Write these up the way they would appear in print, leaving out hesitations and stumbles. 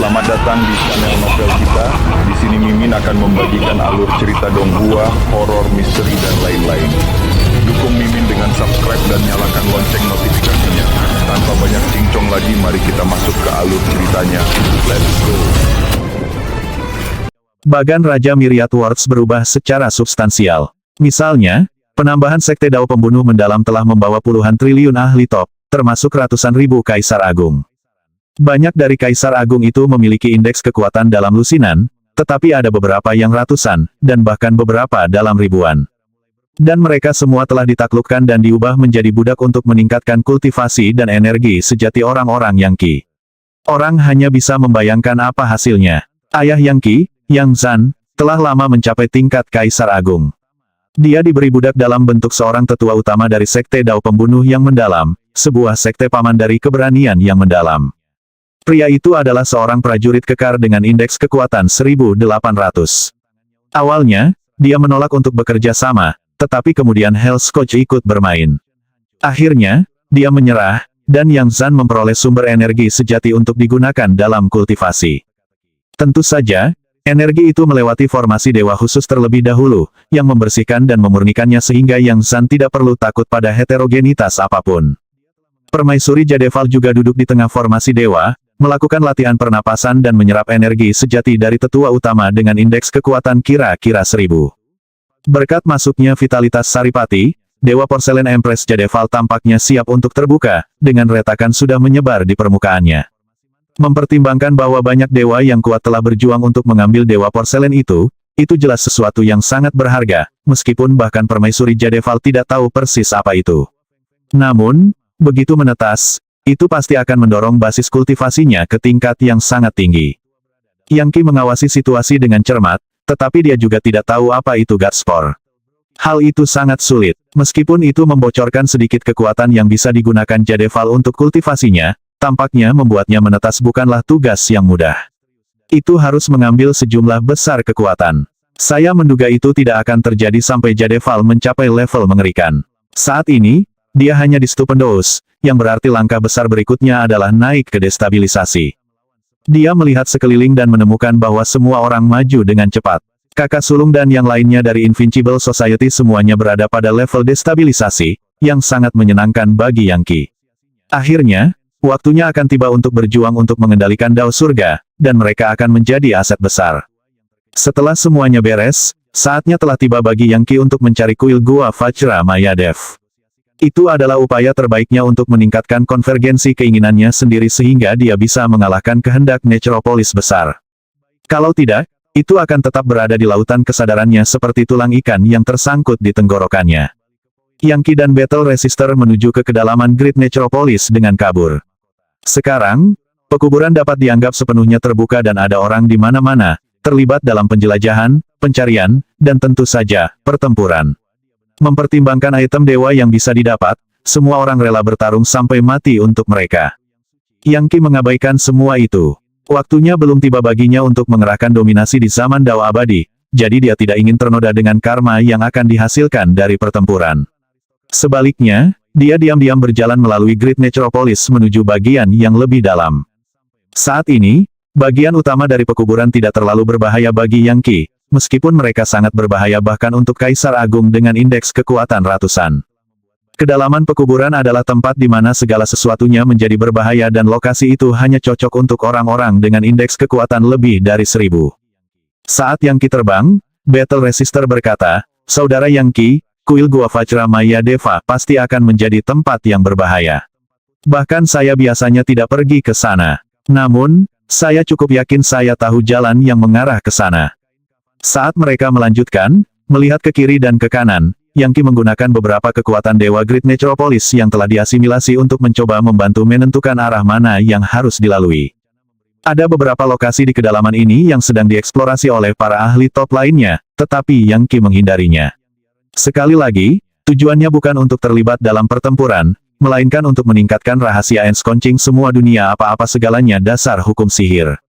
Selamat datang di channel novel kita. Di sini Mimin akan membagikan alur cerita donghua, horor, misteri, dan lain-lain. Dukung Mimin dengan subscribe dan nyalakan lonceng notifikasinya. Tanpa banyak cincong lagi, mari kita masuk ke alur ceritanya. Let's go. Bagan Raja Myriad Words berubah secara substansial. Misalnya, penambahan sekte Dao pembunuh mendalam telah membawa puluhan triliun ahli top, termasuk ratusan ribu Kaisar Agung. Banyak dari Kaisar Agung itu memiliki indeks kekuatan dalam lusinan, tetapi ada beberapa yang ratusan, dan bahkan beberapa dalam ribuan. Dan mereka semua telah ditaklukkan dan diubah menjadi budak untuk meningkatkan kultivasi dan energi sejati orang-orang Yang Qi. Orang hanya bisa membayangkan apa hasilnya. Ayah Yang Qi, Yang Zan, telah lama mencapai tingkat Kaisar Agung. Dia diberi budak dalam bentuk seorang tetua utama dari sekte Dao pembunuh yang mendalam, sebuah sekte paman dari keberanian yang mendalam. Pria itu adalah seorang prajurit kekar dengan indeks kekuatan 1800. Awalnya, dia menolak untuk bekerja sama, tetapi kemudian Hell's Coach ikut bermain. Akhirnya, dia menyerah, dan Yang Zan memperoleh sumber energi sejati untuk digunakan dalam kultivasi. Tentu saja, energi itu melewati formasi dewa khusus terlebih dahulu, yang membersihkan dan memurnikannya sehingga Yang Zan tidak perlu takut pada heterogenitas apapun. Permaisuri Jadeval juga duduk di tengah formasi dewa, melakukan latihan pernapasan dan menyerap energi sejati dari tetua utama dengan indeks kekuatan kira-kira 1000. Berkat masuknya vitalitas Saripati, Dewa Porselen Empress Jadeval tampaknya siap untuk terbuka, dengan retakan sudah menyebar di permukaannya. Mempertimbangkan bahwa banyak dewa yang kuat telah berjuang untuk mengambil Dewa Porselen itu jelas sesuatu yang sangat berharga, meskipun bahkan Permaisuri Jadeval tidak tahu persis apa itu. Namun, begitu menetas, itu pasti akan mendorong basis kultivasinya ke tingkat yang sangat tinggi. Yang Qi mengawasi situasi dengan cermat, tetapi dia juga tidak tahu apa itu God Spore. Hal itu sangat sulit, meskipun itu membocorkan sedikit kekuatan yang bisa digunakan Jadeval untuk kultivasinya, tampaknya membuatnya menetas bukanlah tugas yang mudah. Itu harus mengambil sejumlah besar kekuatan. Saya menduga itu tidak akan terjadi sampai Jadeval mencapai level mengerikan. Saat ini, dia hanya di Stupendous, yang berarti langkah besar berikutnya adalah naik ke destabilisasi. Dia melihat sekeliling dan menemukan bahwa semua orang maju dengan cepat. Kakak sulung dan yang lainnya dari Invincible Society semuanya berada pada level destabilisasi, yang sangat menyenangkan bagi Yang Qi. Akhirnya, waktunya akan tiba untuk berjuang untuk mengendalikan Dao Surga, dan mereka akan menjadi aset besar. Setelah semuanya beres, saatnya telah tiba bagi Yang Qi untuk mencari kuil Gua Vajra Mayadev. Itu adalah upaya terbaiknya untuk meningkatkan konvergensi keinginannya sendiri sehingga dia bisa mengalahkan kehendak Necropolis besar. Kalau tidak, itu akan tetap berada di lautan kesadarannya seperti tulang ikan yang tersangkut di tenggorokannya. Yang Qi dan Battle Resister menuju ke kedalaman Great Necropolis dengan kabur. Sekarang, pekuburan dapat dianggap sepenuhnya terbuka dan ada orang di mana-mana, terlibat dalam penjelajahan, pencarian, dan tentu saja, pertempuran. Mempertimbangkan item dewa yang bisa didapat, semua orang rela bertarung sampai mati untuk mereka. Yang Qi mengabaikan semua itu. Waktunya belum tiba baginya untuk mengerahkan dominasi di zaman Dao abadi, jadi dia tidak ingin ternoda dengan karma yang akan dihasilkan dari pertempuran. Sebaliknya, dia diam-diam berjalan melalui Great Necropolis menuju bagian yang lebih dalam. Saat ini, bagian utama dari pekuburan tidak terlalu berbahaya bagi Yang Qi, meskipun mereka sangat berbahaya bahkan untuk Kaisar Agung dengan indeks kekuatan ratusan. Kedalaman pekuburan adalah tempat di mana segala sesuatunya menjadi berbahaya dan lokasi itu hanya cocok untuk orang-orang dengan indeks kekuatan lebih dari 1000. Saat Yang Qi terbang, Battle Resister berkata, "Saudara Yang Qi, kuil Gua Vajra Mayadeva pasti akan menjadi tempat yang berbahaya. Bahkan saya biasanya tidak pergi ke sana. Namun, saya cukup yakin saya tahu jalan yang mengarah ke sana." Saat mereka melanjutkan, melihat ke kiri dan ke kanan, Yang Qi menggunakan beberapa kekuatan Dewa Great Necropolis yang telah diasimilasi untuk mencoba membantu menentukan arah mana yang harus dilalui. Ada beberapa lokasi di kedalaman ini yang sedang dieksplorasi oleh para ahli top lainnya, tetapi Yang Qi menghindarinya. Sekali lagi, tujuannya bukan untuk terlibat dalam pertempuran, melainkan untuk meningkatkan rahasia ensconcing semua dunia apa-apa segalanya dasar hukum sihir.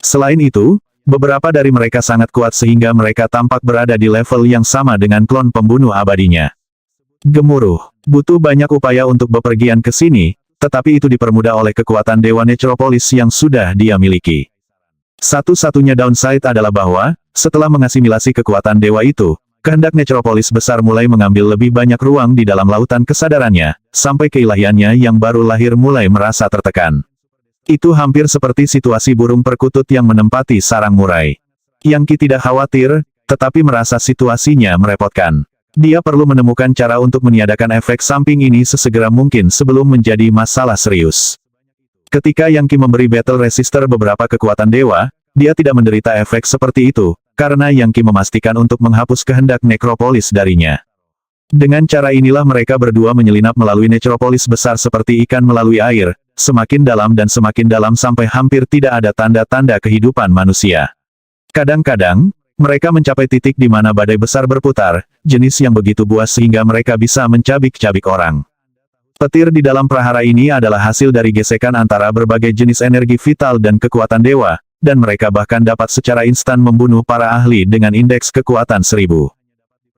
Selain itu, beberapa dari mereka sangat kuat sehingga mereka tampak berada di level yang sama dengan klon pembunuh abadinya. Gemuruh. Butuh banyak upaya untuk bepergian ke sini, tetapi itu dipermudah oleh kekuatan Dewa Necropolis yang sudah dia miliki. Satu-satunya downside adalah bahwa, setelah mengasimilasi kekuatan dewa itu, kehendak Necropolis besar mulai mengambil lebih banyak ruang di dalam lautan kesadarannya, sampai keilahiannya yang baru lahir mulai merasa tertekan. Itu hampir seperti situasi burung perkutut yang menempati sarang murai. Yang Qi tidak khawatir, tetapi merasa situasinya merepotkan. Dia perlu menemukan cara untuk meniadakan efek samping ini sesegera mungkin sebelum menjadi masalah serius. Ketika Yang Qi memberi Battle Resistor beberapa kekuatan dewa, dia tidak menderita efek seperti itu, karena Yang Qi memastikan untuk menghapus kehendak Necropolis darinya. Dengan cara inilah mereka berdua menyelinap melalui Necropolis besar seperti ikan melalui air, semakin dalam sampai hampir tidak ada tanda-tanda kehidupan manusia. Kadang-kadang, mereka mencapai titik di mana badai besar berputar, jenis yang begitu buas sehingga mereka bisa mencabik-cabik orang. Petir di dalam prahara ini adalah hasil dari gesekan antara berbagai jenis energi vital dan kekuatan dewa, dan mereka bahkan dapat secara instan membunuh para ahli dengan indeks kekuatan 1000.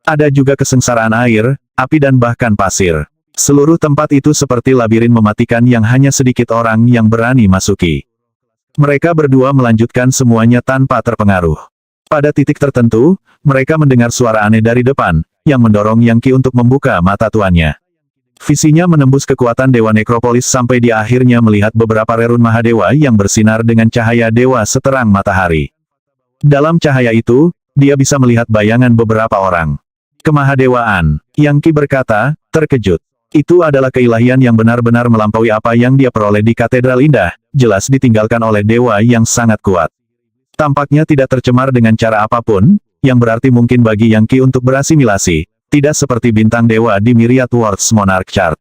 Ada juga kesengsaraan air, api dan bahkan pasir. Seluruh tempat itu seperti labirin mematikan yang hanya sedikit orang yang berani masuki. Mereka berdua melanjutkan semuanya tanpa terpengaruh. Pada titik tertentu, mereka mendengar suara aneh dari depan, yang mendorong Yang Qi untuk membuka mata tuannya. Visinya menembus kekuatan Dewa Necropolis sampai dia akhirnya melihat beberapa rerun Mahadewa yang bersinar dengan cahaya dewa seterang matahari. Dalam cahaya itu, dia bisa melihat bayangan beberapa orang. Kemahadewaan, Yang Qi berkata, terkejut. Itu adalah keilahian yang benar-benar melampaui apa yang dia peroleh di Katedral Indah, jelas ditinggalkan oleh dewa yang sangat kuat. Tampaknya tidak tercemar dengan cara apapun, yang berarti mungkin bagi Yang Qi untuk berasimilasi. Tidak seperti bintang dewa di Myriad Worlds Monarch Chart.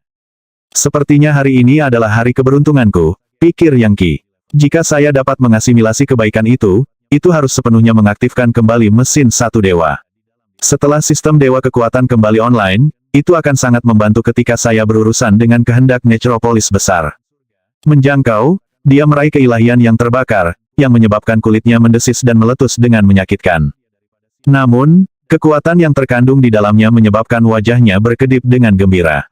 Sepertinya hari ini adalah hari keberuntunganku, pikir Yang Qi. Jika saya dapat mengasimilasi kebaikan itu harus sepenuhnya mengaktifkan kembali mesin satu dewa. Setelah sistem dewa kekuatan kembali online, itu akan sangat membantu ketika saya berurusan dengan kehendak Necropolis besar. Menjangkau, dia meraih keilahian yang terbakar, yang menyebabkan kulitnya mendesis dan meletus dengan menyakitkan. Namun, kekuatan yang terkandung di dalamnya menyebabkan wajahnya berkedip dengan gembira.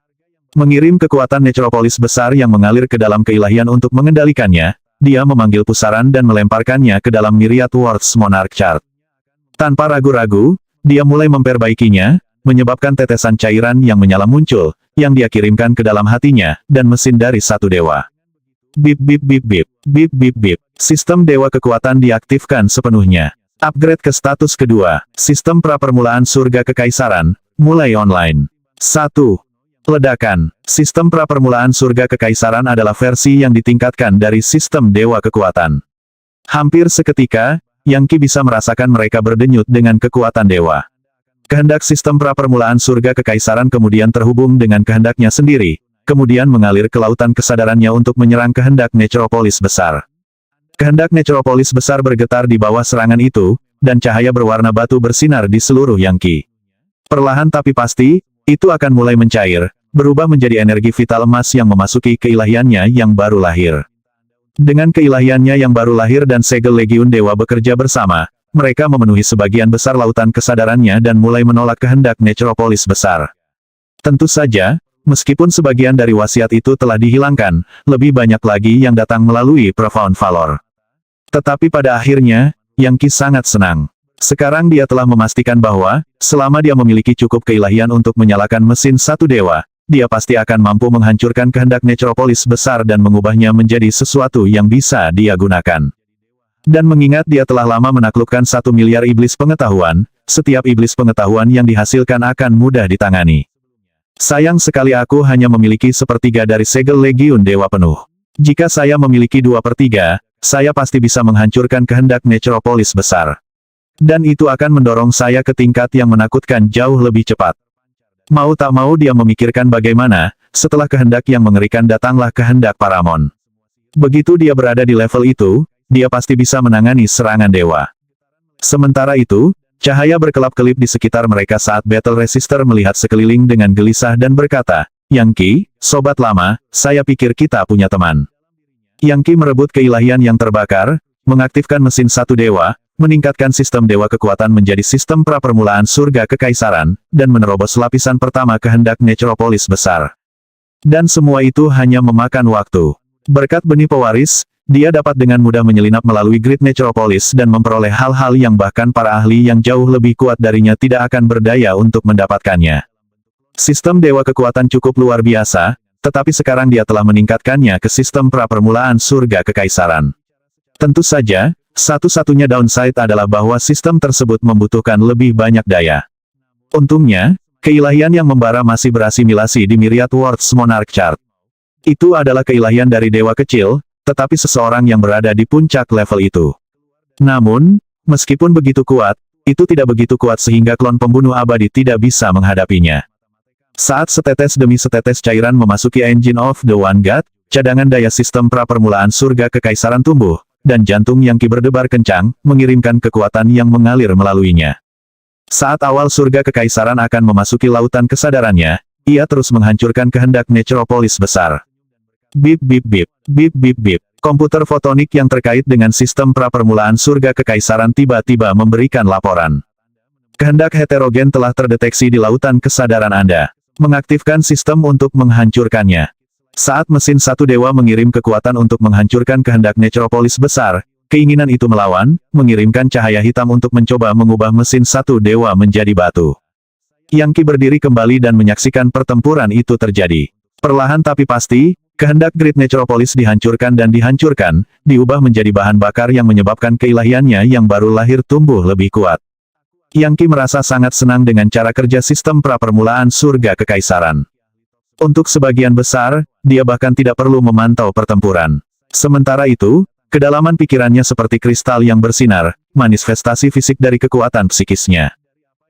Mengirim kekuatan Necropolis besar yang mengalir ke dalam keilahian untuk mengendalikannya, dia memanggil pusaran dan melemparkannya ke dalam Myriad Worlds Monarch Chart. Tanpa ragu-ragu, dia mulai memperbaikinya, menyebabkan tetesan cairan yang menyala muncul, yang dia kirimkan ke dalam hatinya, dan mesin dari satu dewa. Bip bip bip bip, bip bip bip. Sistem dewa kekuatan diaktifkan sepenuhnya. Upgrade ke status kedua, sistem pra-permulaan surga kekaisaran, mulai online. 1. Ledakan. Sistem pra-permulaan surga kekaisaran adalah versi yang ditingkatkan dari sistem dewa kekuatan. Hampir seketika, Yang Qi bisa merasakan mereka berdenyut dengan kekuatan dewa. Kehendak sistem pra-permulaan surga kekaisaran kemudian terhubung dengan kehendaknya sendiri, kemudian mengalir ke lautan kesadarannya untuk menyerang kehendak Necropolis besar. Kehendak Necropolis besar bergetar di bawah serangan itu, dan cahaya berwarna batu bersinar di seluruh Yang Qi. Perlahan tapi pasti, itu akan mulai mencair, berubah menjadi energi vital emas yang memasuki keilahiannya yang baru lahir. Dengan keilahiannya yang baru lahir dan segel Legiun Dewa bekerja bersama, mereka memenuhi sebagian besar lautan kesadarannya dan mulai menolak kehendak Necropolis besar. Tentu saja, meskipun sebagian dari wasiat itu telah dihilangkan, lebih banyak lagi yang datang melalui Profound Valor. Tetapi pada akhirnya, Yang Qi sangat senang. Sekarang dia telah memastikan bahwa, selama dia memiliki cukup keilahian untuk menyalakan mesin satu dewa, dia pasti akan mampu menghancurkan kehendak Necropolis besar dan mengubahnya menjadi sesuatu yang bisa dia gunakan. Dan mengingat dia telah lama menaklukkan 1 miliar iblis pengetahuan, setiap iblis pengetahuan yang dihasilkan akan mudah ditangani. Sayang sekali aku hanya memiliki sepertiga dari segel Legiun Dewa penuh. Jika saya memiliki 2/3, saya pasti bisa menghancurkan kehendak Necropolis besar. Dan itu akan mendorong saya ke tingkat yang menakutkan jauh lebih cepat. Mau tak mau dia memikirkan bagaimana, setelah kehendak yang mengerikan datanglah kehendak Paramon. Begitu dia berada di level itu, dia pasti bisa menangani serangan dewa. Sementara itu, cahaya berkelap-kelip di sekitar mereka saat Battle Resistor melihat sekeliling dengan gelisah dan berkata, Yang Qi, sobat lama, saya pikir kita punya teman. Yang Qi merebut keilahian yang terbakar, mengaktifkan mesin satu dewa, meningkatkan sistem dewa kekuatan menjadi sistem pra-permulaan surga kekaisaran, dan menerobos lapisan pertama kehendak Necropolis besar. Dan semua itu hanya memakan waktu. Berkat benih pewaris, dia dapat dengan mudah menyelinap melalui grid Necropolis dan memperoleh hal-hal yang bahkan para ahli yang jauh lebih kuat darinya tidak akan berdaya untuk mendapatkannya. Sistem dewa kekuatan cukup luar biasa, tetapi sekarang dia telah meningkatkannya ke sistem pra-permulaan surga kekaisaran. Tentu saja, satu-satunya downside adalah bahwa sistem tersebut membutuhkan lebih banyak daya. Untungnya, keilahian yang membara masih berasimilasi di Myriad Worlds Monarch Chart. Itu adalah keilahian dari dewa kecil, tetapi seseorang yang berada di puncak level itu. Namun, meskipun begitu kuat, itu tidak begitu kuat sehingga klon pembunuh abadi tidak bisa menghadapinya. Saat setetes demi setetes cairan memasuki Engine of the One God, cadangan daya sistem pra-permulaan surga kekaisaran tumbuh, dan jantung Yang Qi berdebar kencang, mengirimkan kekuatan yang mengalir melaluinya. Saat awal surga kekaisaran akan memasuki lautan kesadarannya, ia terus menghancurkan kehendak Necropolis besar. Bip bip bip, bip bip bip. Komputer fotonik yang terkait dengan sistem pra-permulaan surga kekaisaran tiba-tiba memberikan laporan. Kehendak heterogen telah terdeteksi di lautan kesadaran Anda. Mengaktifkan sistem untuk menghancurkannya. Saat mesin satu dewa mengirim kekuatan untuk menghancurkan kehendak Necropolis besar, keinginan itu melawan, mengirimkan cahaya hitam untuk mencoba mengubah mesin satu dewa menjadi batu. Yang Qi berdiri kembali dan menyaksikan pertempuran itu terjadi. Perlahan tapi pasti, kehendak Grid Necropolis dihancurkan dan dihancurkan, diubah menjadi bahan bakar yang menyebabkan keilahiannya yang baru lahir tumbuh lebih kuat. Yang Qi merasa sangat senang dengan cara kerja sistem pra-permulaan surga kekaisaran. Untuk sebagian besar, dia bahkan tidak perlu memantau pertempuran. Sementara itu, kedalaman pikirannya seperti kristal yang bersinar, manifestasi fisik dari kekuatan psikisnya.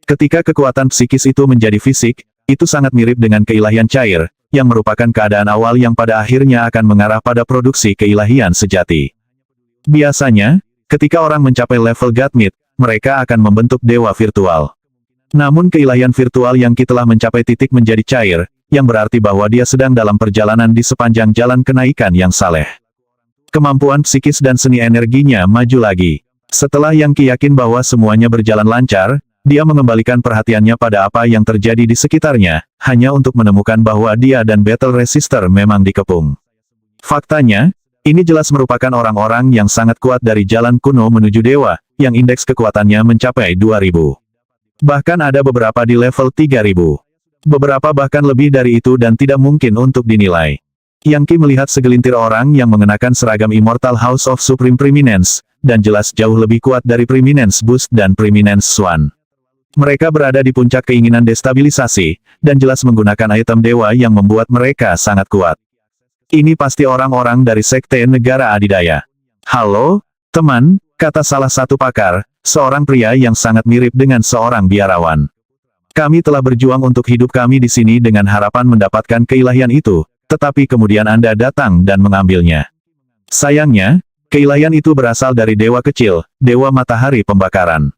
Ketika kekuatan psikis itu menjadi fisik, itu sangat mirip dengan keilahian cair, yang merupakan keadaan awal yang pada akhirnya akan mengarah pada produksi keilahian sejati. Biasanya, ketika orang mencapai level Godmid, mereka akan membentuk dewa virtual. Namun keilahian virtual yang Qi telah mencapai titik menjadi cair, yang berarti bahwa dia sedang dalam perjalanan di sepanjang jalan kenaikan yang saleh. Kemampuan psikis dan seni energinya maju lagi. Setelah Yang Qi yakin bahwa semuanya berjalan lancar, dia mengembalikan perhatiannya pada apa yang terjadi di sekitarnya, hanya untuk menemukan bahwa dia dan Battle Resistor memang dikepung. Faktanya, ini jelas merupakan orang-orang yang sangat kuat dari jalan kuno menuju dewa, yang indeks kekuatannya mencapai 2000. Bahkan ada beberapa di level 3000. Beberapa bahkan lebih dari itu dan tidak mungkin untuk dinilai. Yang Qi melihat segelintir orang yang mengenakan seragam Immortal House of Supreme Preeminence, dan jelas jauh lebih kuat dari Preeminence Boost dan Preeminence Swan. Mereka berada di puncak keinginan destabilisasi, dan jelas menggunakan item dewa yang membuat mereka sangat kuat. Ini pasti orang-orang dari Sekte Negara Adidaya. Halo, teman, kata salah satu pakar, seorang pria yang sangat mirip dengan seorang biarawan. Kami telah berjuang untuk hidup kami di sini dengan harapan mendapatkan keilahian itu, tetapi kemudian Anda datang dan mengambilnya. Sayangnya, keilahian itu berasal dari dewa kecil, dewa matahari pembakaran.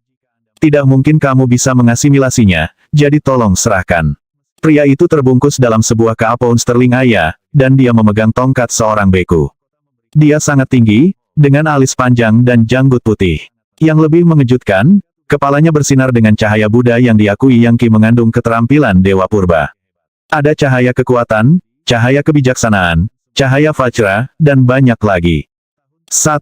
Tidak mungkin kamu bisa mengasimilasinya, jadi tolong serahkan. Pria itu terbungkus dalam sebuah keapoun sterling ayah, dan dia memegang tongkat seorang beku. Dia sangat tinggi, dengan alis panjang dan janggut putih. Yang lebih mengejutkan, kepalanya bersinar dengan cahaya Buddha yang diakui Yang Qi mengandung keterampilan Dewa Purba. Ada cahaya kekuatan, cahaya kebijaksanaan, cahaya Vajra, dan banyak lagi. 1.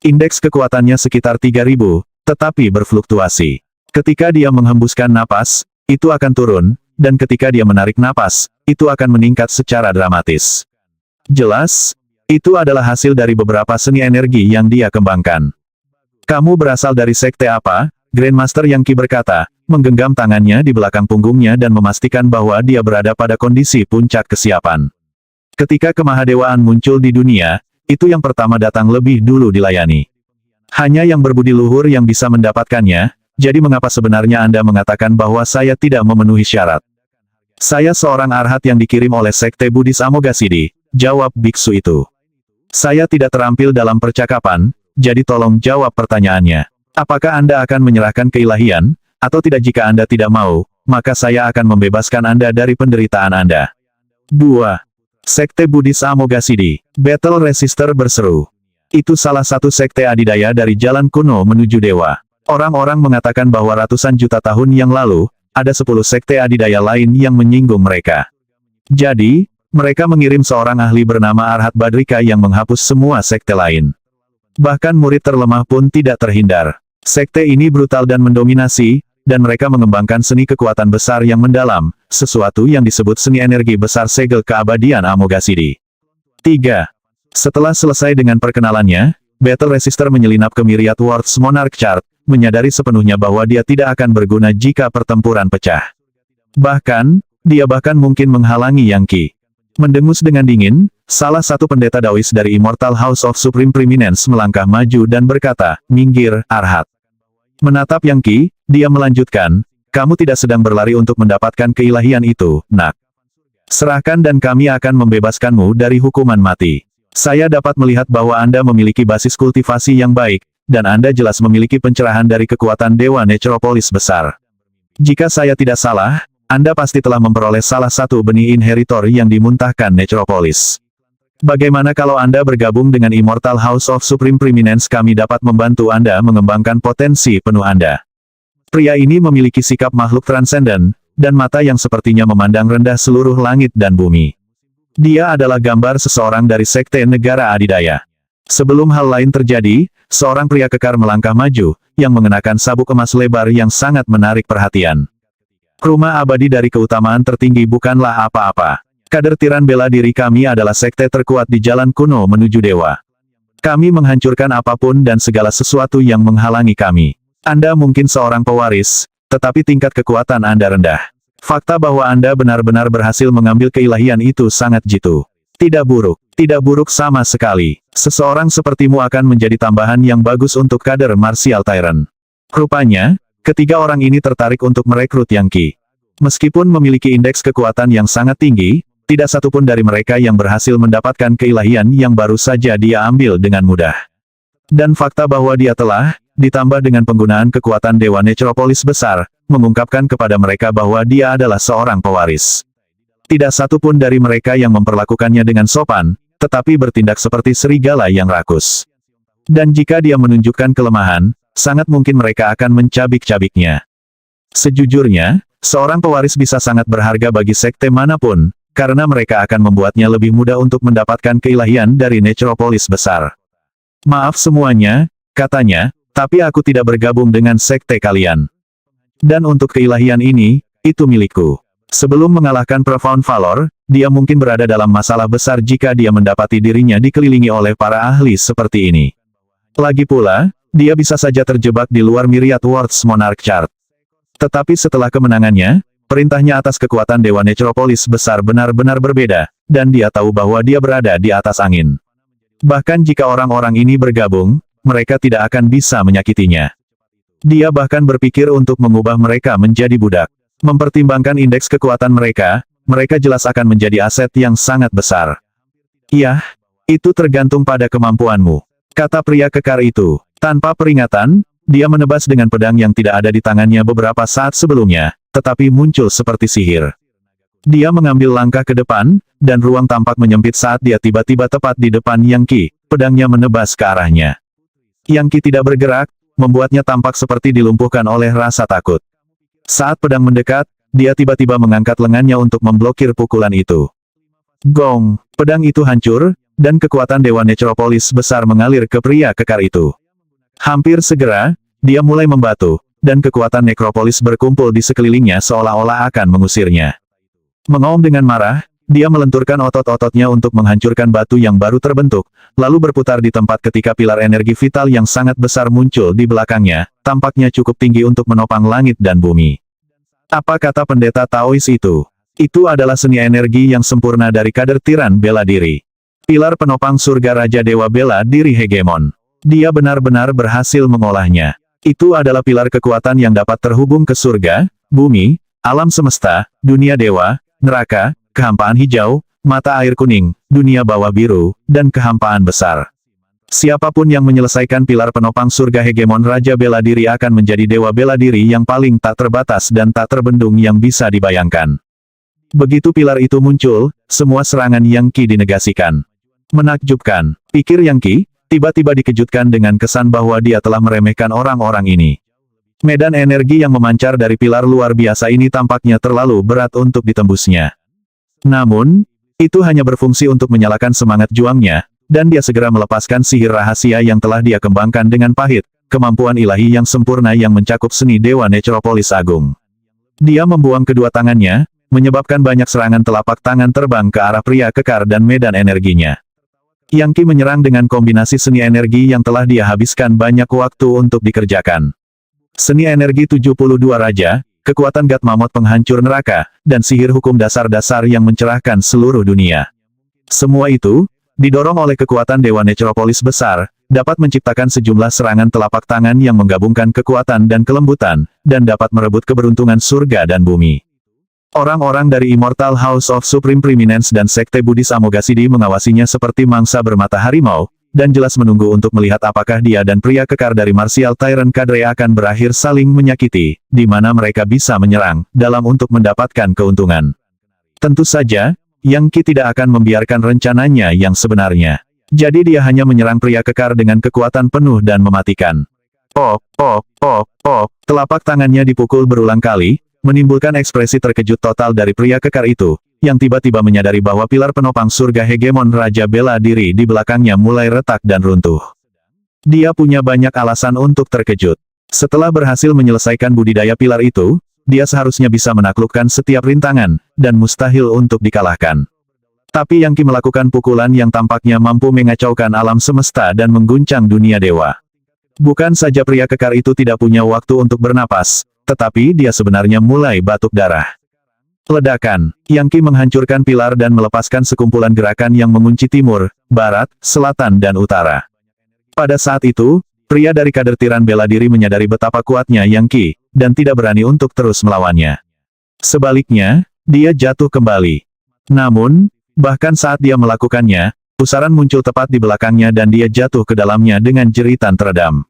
Indeks kekuatannya sekitar 3000, tetapi berfluktuasi. Ketika dia menghembuskan napas, itu akan turun, dan ketika dia menarik napas, itu akan meningkat secara dramatis. Jelas, itu adalah hasil dari beberapa seni energi yang dia kembangkan. Kamu berasal dari sekte apa? Grandmaster Yang Qi berkata, menggenggam tangannya di belakang punggungnya dan memastikan bahwa dia berada pada kondisi puncak kesiapan. Ketika kemahadewaan muncul di dunia, itu yang pertama datang lebih dulu dilayani. Hanya yang berbudi luhur yang bisa mendapatkannya, jadi mengapa sebenarnya Anda mengatakan bahwa saya tidak memenuhi syarat? Saya seorang arhat yang dikirim oleh Sekte Buddhis Amoghasiddhi, jawab biksu itu. Saya tidak terampil dalam percakapan, jadi tolong jawab pertanyaannya. Apakah Anda akan menyerahkan keilahian, atau tidak? Jika Anda tidak mau, maka saya akan membebaskan Anda dari penderitaan Anda. 2. Sekte Buddhis Amoghasiddhi, Battle Resistor berseru. Itu salah satu sekte adidaya dari jalan kuno menuju dewa. Orang-orang mengatakan bahwa ratusan juta tahun yang lalu, ada 10 sekte adidaya lain yang menyinggung mereka. Jadi, Mereka mengirim seorang ahli bernama Arhat Badrika yang menghapus semua sekte lain. Bahkan murid terlemah pun tidak terhindar. Sekte ini brutal dan mendominasi, dan mereka mengembangkan seni kekuatan besar yang mendalam, sesuatu yang disebut seni energi besar segel keabadian Amoghasiddhi. 3. Setelah selesai dengan perkenalannya, Battle Resister menyelinap ke Myriad Worlds Monarch Chart, menyadari sepenuhnya bahwa dia tidak akan berguna jika pertempuran pecah. Bahkan, dia mungkin menghalangi Yang Qi. Mendengus dengan dingin, salah satu pendeta Daois dari Immortal House of Supreme Preeminence melangkah maju dan berkata, "Minggir, Arhat." Menatap Yang Qi, dia melanjutkan, "Kamu tidak sedang berlari untuk mendapatkan keilahian itu, nak. Serahkan dan kami akan membebaskanmu dari hukuman mati. Saya dapat melihat bahwa Anda memiliki basis kultivasi yang baik, dan Anda jelas memiliki pencerahan dari kekuatan Dewa Necropolis besar. Jika saya tidak salah, Anda pasti telah memperoleh salah satu benih inheritor yang dimuntahkan Necropolis. Bagaimana kalau Anda bergabung dengan Immortal House of Supreme Preeminence? Kami dapat membantu Anda mengembangkan potensi penuh Anda." Pria ini memiliki sikap makhluk transenden, dan mata yang sepertinya memandang rendah seluruh langit dan bumi. Dia adalah gambar seseorang dari sekte negara adidaya. Sebelum hal lain terjadi, seorang pria kekar melangkah maju, yang mengenakan sabuk emas lebar yang sangat menarik perhatian. Rumah abadi dari keutamaan tertinggi bukanlah apa-apa. Kader tiran bela diri kami adalah sekte terkuat di jalan kuno menuju dewa. Kami menghancurkan apapun dan segala sesuatu yang menghalangi kami. Anda mungkin seorang pewaris, tetapi tingkat kekuatan Anda rendah. Fakta bahwa Anda benar-benar berhasil mengambil keilahian itu sangat jitu. Tidak buruk sama sekali. Seseorang sepertimu akan menjadi tambahan yang bagus untuk kader martial tyrant. Rupanya, ketiga orang ini tertarik untuk merekrut Yang Qi. Meskipun memiliki indeks kekuatan yang sangat tinggi, tidak satupun dari mereka yang berhasil mendapatkan keilahian yang baru saja dia ambil dengan mudah. Dan fakta bahwa dia telah, ditambah dengan penggunaan kekuatan Dewa Necropolis besar, mengungkapkan kepada mereka bahwa dia adalah seorang pewaris. Tidak satupun dari mereka yang memperlakukannya dengan sopan, tetapi bertindak seperti serigala yang rakus. Dan jika dia menunjukkan kelemahan, sangat mungkin mereka akan mencabik-cabiknya. Sejujurnya, seorang pewaris bisa sangat berharga bagi sekte manapun, karena mereka akan membuatnya lebih mudah untuk mendapatkan keilahian dari Necropolis besar. "Maaf semuanya," katanya, "tapi aku tidak bergabung dengan sekte kalian. Dan untuk keilahian ini, itu milikku." Sebelum mengalahkan Profound Valor, dia mungkin berada dalam masalah besar jika dia mendapati dirinya dikelilingi oleh para ahli seperti ini. Lagi pula, dia bisa saja terjebak di luar Myriad Worlds Monarch Chart. Tetapi setelah kemenangannya, perintahnya atas kekuatan Dewa Necropolis besar benar-benar berbeda, dan dia tahu bahwa dia berada di atas angin. Bahkan jika orang-orang ini bergabung, mereka tidak akan bisa menyakitinya. Dia bahkan berpikir untuk mengubah mereka menjadi budak. Mempertimbangkan indeks kekuatan mereka, mereka jelas akan menjadi aset yang sangat besar. "Iya, itu tergantung pada kemampuanmu," kata pria kekar itu. Tanpa peringatan, dia menebas dengan pedang yang tidak ada di tangannya beberapa saat sebelumnya, tetapi muncul seperti sihir. Dia mengambil langkah ke depan, dan ruang tampak menyempit saat dia tiba-tiba tepat di depan Yang Qi, pedangnya menebas ke arahnya. Yang Qi tidak bergerak, membuatnya tampak seperti dilumpuhkan oleh rasa takut. Saat pedang mendekat, dia tiba-tiba mengangkat lengannya untuk memblokir pukulan itu. Gong! Pedang itu hancur, dan kekuatan Dewa Necropolis besar mengalir ke pria kekar itu. Hampir segera, dia mulai membatu, dan kekuatan Necropolis berkumpul di sekelilingnya seolah-olah akan mengusirnya. Mengaum dengan marah, dia melenturkan otot-ototnya untuk menghancurkan batu yang baru terbentuk, lalu berputar di tempat ketika pilar energi vital yang sangat besar muncul di belakangnya, tampaknya cukup tinggi untuk menopang langit dan bumi. Apa kata pendeta Taois itu? Itu adalah seni energi yang sempurna dari kader tiran bela diri. Pilar penopang surga Raja Dewa Bela Diri Hegemon. Dia benar-benar berhasil mengolahnya. Itu adalah pilar kekuatan yang dapat terhubung ke surga, bumi, alam semesta, dunia dewa, neraka, kehampaan hijau, mata air kuning, dunia bawah biru, dan kehampaan besar. Siapapun yang menyelesaikan pilar penopang surga hegemon Raja Bela Diri akan menjadi dewa bela diri yang paling tak terbatas dan tak terbendung yang bisa dibayangkan. Begitu pilar itu muncul, semua serangan Yang Qi dinegasikan. Menakjubkan, pikir Yang Qi, tiba-tiba dikejutkan dengan kesan bahwa dia telah meremehkan orang-orang ini. Medan energi yang memancar dari pilar luar biasa ini tampaknya terlalu berat untuk ditembusnya. Namun, Itu hanya berfungsi untuk menyalakan semangat juangnya, dan dia segera melepaskan sihir rahasia yang telah dia kembangkan dengan pahit, kemampuan ilahi yang sempurna yang mencakup seni Dewa Necropolis Agung. Dia membuang kedua tangannya, menyebabkan banyak serangan telapak tangan terbang ke arah pria kekar dan medan energinya. Yang Qi menyerang dengan kombinasi seni energi yang telah dia habiskan banyak waktu untuk dikerjakan. Seni energi 72 Raja, kekuatan God Mammoth penghancur neraka, dan sihir hukum dasar-dasar yang mencerahkan seluruh dunia. Semua itu, didorong oleh kekuatan Dewa Necropolis besar, dapat menciptakan sejumlah serangan telapak tangan yang menggabungkan kekuatan dan kelembutan, dan dapat merebut keberuntungan surga dan bumi. Orang-orang dari Immortal House of Supreme Preeminence dan Sekte Buddhis Amoghasiddhi mengawasinya seperti mangsa bermata harimau, dan jelas menunggu untuk melihat apakah dia dan pria kekar dari Martial Tyrant Cadre akan berakhir saling menyakiti, di mana mereka bisa menyerang, dalam untuk mendapatkan keuntungan. Tentu saja, Yang Qi tidak akan membiarkan rencananya yang sebenarnya. Jadi dia hanya menyerang pria kekar dengan kekuatan penuh dan mematikan. Telapak tangannya dipukul berulang kali, menimbulkan ekspresi terkejut total dari pria kekar itu, yang tiba-tiba menyadari bahwa pilar penopang surga hegemon Raja Bela Diri di belakangnya mulai retak dan runtuh. Dia punya banyak alasan untuk terkejut. Setelah berhasil menyelesaikan budidaya pilar itu, dia seharusnya bisa menaklukkan setiap rintangan, dan mustahil untuk dikalahkan. Tapi Yang Qi melakukan pukulan yang tampaknya mampu mengacaukan alam semesta dan mengguncang dunia dewa. Bukan saja pria kekar itu tidak punya waktu untuk bernapas, tetapi dia sebenarnya mulai batuk darah. Ledakan, Yang Qi menghancurkan pilar dan melepaskan sekumpulan gerakan yang mengunci timur, barat, selatan dan utara. Pada saat itu, pria dari kader tiran bela diri menyadari betapa kuatnya Yang Qi, dan tidak berani untuk terus melawannya. Sebaliknya, dia jatuh kembali. Namun, bahkan saat dia melakukannya, pusaran muncul tepat di belakangnya dan dia jatuh ke dalamnya dengan jeritan teredam.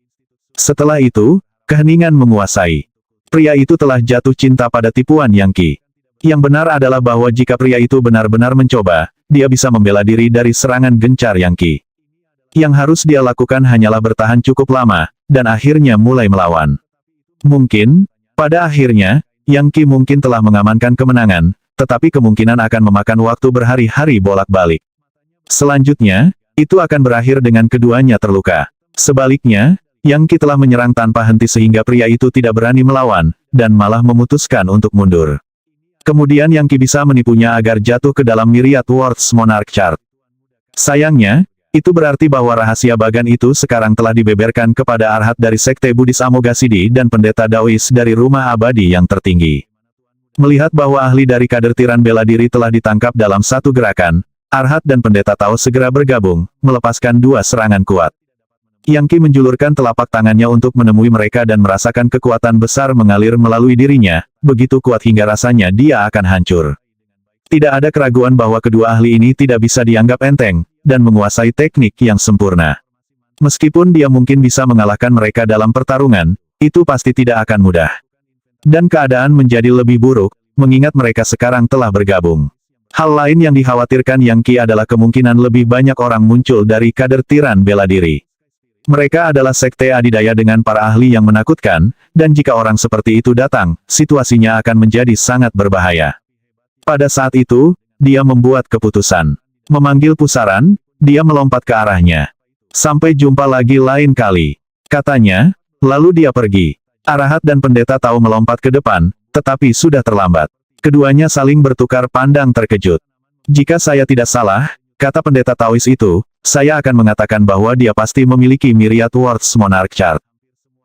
Setelah itu, keheningan menguasai. Pria itu telah jatuh cinta pada tipuan Yang Qi. Yang benar adalah bahwa jika pria itu benar-benar mencoba, dia bisa membela diri dari serangan gencar Yang Qi. Yang harus dia lakukan hanyalah bertahan cukup lama, dan akhirnya mulai melawan. Mungkin, pada akhirnya, Yang Qi mungkin telah mengamankan kemenangan, tetapi kemungkinan akan memakan waktu berhari-hari bolak-balik. Selanjutnya, itu akan berakhir dengan keduanya terluka. Sebaliknya, Yang Qi telah menyerang tanpa henti sehingga pria itu tidak berani melawan, dan malah memutuskan untuk mundur. Kemudian Yang Qi bisa menipunya agar jatuh ke dalam Myriad Worlds Monarch Chart. Sayangnya, itu berarti bahwa rahasia bagan itu sekarang telah dibeberkan kepada Arhat dari Sekte Buddhis Amoghasiddhi dan pendeta Daois dari Rumah Abadi yang tertinggi. Melihat bahwa ahli dari kader tiran bela diri telah ditangkap dalam satu gerakan, Arhat dan pendeta Tao segera bergabung, melepaskan dua serangan kuat. Yang Qi menjulurkan telapak tangannya untuk menemui mereka dan merasakan kekuatan besar mengalir melalui dirinya, begitu kuat hingga rasanya dia akan hancur. Tidak ada keraguan bahwa kedua ahli ini tidak bisa dianggap enteng, dan menguasai teknik yang sempurna. Meskipun dia mungkin bisa mengalahkan mereka dalam pertarungan, itu pasti tidak akan mudah. Dan keadaan menjadi lebih buruk, mengingat mereka sekarang telah bergabung. Hal lain yang dikhawatirkan Yang Qi adalah kemungkinan lebih banyak orang muncul dari kader tiran bela diri. Mereka adalah sekte adidaya dengan para ahli yang menakutkan, dan jika orang seperti itu datang, situasinya akan menjadi sangat berbahaya. Pada saat itu, dia membuat keputusan. Memanggil pusaran, dia melompat ke arahnya. Sampai jumpa lagi lain kali, katanya, lalu dia pergi. Arhat dan pendeta Tao melompat ke depan, tetapi sudah terlambat. Keduanya saling bertukar pandang terkejut. Jika saya tidak salah, kata pendeta Taois itu, saya akan mengatakan bahwa dia pasti memiliki Myriad Worlds Monarch Chart.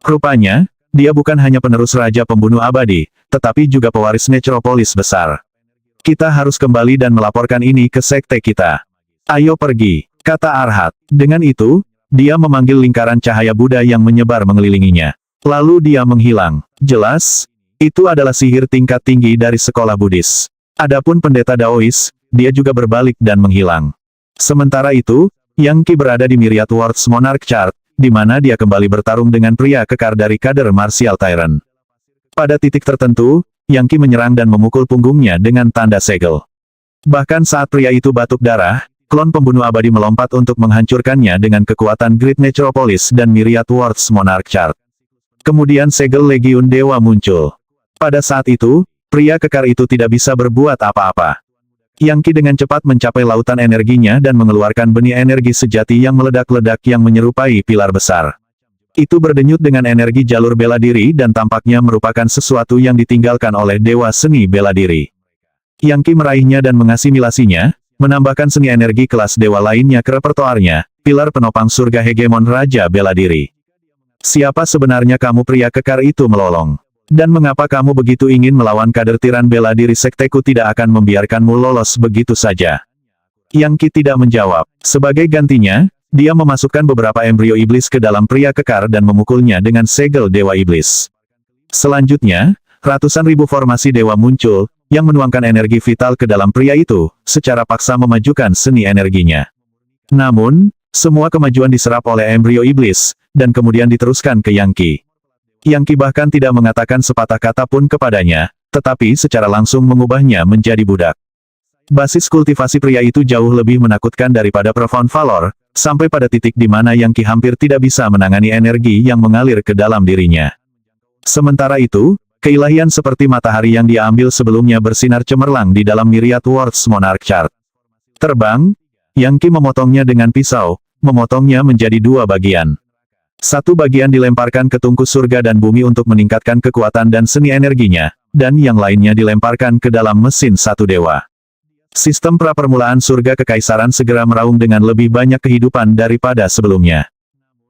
Rupanya, dia bukan hanya penerus Raja Pembunuh Abadi, tetapi juga pewaris Necropolis besar. Kita harus kembali dan melaporkan ini ke sekte kita. Ayo pergi, kata Arhat. Dengan itu, dia memanggil lingkaran cahaya Buddha yang menyebar mengelilinginya. Lalu dia menghilang. Jelas, itu adalah sihir tingkat tinggi dari sekolah Buddhis. Adapun pendeta Daois, dia juga berbalik dan menghilang. Sementara itu, Yang Qi berada di Myriad Worlds Monarch Chart, di mana dia kembali bertarung dengan pria kekar dari kader Martial Tyrant. Pada titik tertentu, Yang Qi menyerang dan memukul punggungnya dengan tanda segel. Bahkan saat pria itu batuk darah, klon pembunuh abadi melompat untuk menghancurkannya dengan kekuatan Great Necropolis dan Myriad Worlds Monarch Chart. Kemudian segel Legiun Dewa muncul. Pada saat itu, pria kekar itu tidak bisa berbuat apa-apa. Yang Qi dengan cepat mencapai lautan energinya dan mengeluarkan benih energi sejati yang meledak-ledak yang menyerupai pilar besar. Itu berdenyut dengan energi jalur bela diri dan tampaknya merupakan sesuatu yang ditinggalkan oleh Dewa Seni Bela Diri. Yang Qi meraihnya dan mengasimilasinya, menambahkan seni energi kelas dewa lainnya ke repertoarnya, pilar penopang surga hegemon Raja Bela Diri. Siapa sebenarnya kamu pria kekar itu melolong? Dan mengapa kamu begitu ingin melawan kader tiran bela diri sekteku tidak akan membiarkanmu lolos begitu saja? Yang Qi tidak menjawab. Sebagai gantinya, dia memasukkan beberapa embrio iblis ke dalam pria kekar dan memukulnya dengan segel dewa iblis. Selanjutnya, ratusan ribu formasi dewa muncul, yang menuangkan energi vital ke dalam pria itu, secara paksa memajukan seni energinya. Namun, semua kemajuan diserap oleh embrio iblis, dan kemudian diteruskan ke Yang Qi. Yang Qi bahkan tidak mengatakan sepatah kata pun kepadanya, tetapi secara langsung mengubahnya menjadi budak. Basis kultivasi pria itu jauh lebih menakutkan daripada Profound Valor, sampai pada titik di mana Yang Qi hampir tidak bisa menangani energi yang mengalir ke dalam dirinya. Sementara itu, keilahian seperti matahari yang dia ambil sebelumnya bersinar cemerlang di dalam Myriad Worlds Monarch Chart. Terbang, Yang Qi memotongnya dengan pisau, memotongnya menjadi dua bagian. Satu bagian dilemparkan ke tungku surga dan bumi untuk meningkatkan kekuatan dan seni energinya, dan yang lainnya dilemparkan ke dalam mesin satu dewa. Sistem pra-permulaan surga kekaisaran segera meraung dengan lebih banyak kehidupan daripada sebelumnya.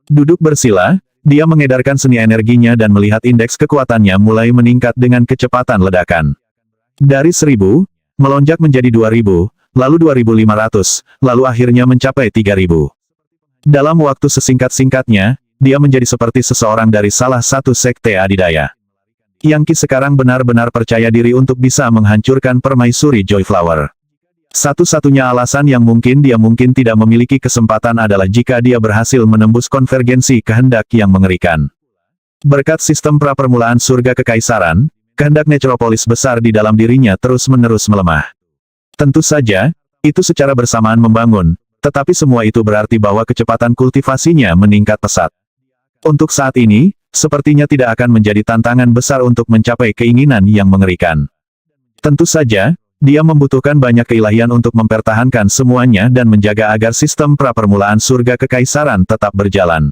Duduk bersila, dia mengedarkan seni energinya dan melihat indeks kekuatannya mulai meningkat dengan kecepatan ledakan. Dari 1000, melonjak menjadi 2000, lalu 2500, lalu akhirnya mencapai 3000. Dalam waktu sesingkat-singkatnya, dia menjadi seperti seseorang dari salah satu sekte adidaya. Yang Qi sekarang benar-benar percaya diri untuk bisa menghancurkan permaisuri Joyflower. Satu-satunya alasan yang mungkin dia mungkin tidak memiliki kesempatan adalah jika dia berhasil menembus konvergensi kehendak yang mengerikan. Berkat sistem pra-permulaan surga kekaisaran, kehendak Necropolis besar di dalam dirinya terus-menerus melemah. Tentu saja, itu secara bersamaan membangun, tetapi semua itu berarti bahwa kecepatan kultivasinya meningkat pesat. Untuk saat ini, sepertinya tidak akan menjadi tantangan besar untuk mencapai keinginan yang mengerikan. Tentu saja, dia membutuhkan banyak keilahian untuk mempertahankan semuanya dan menjaga agar sistem pra-permulaan surga kekaisaran tetap berjalan.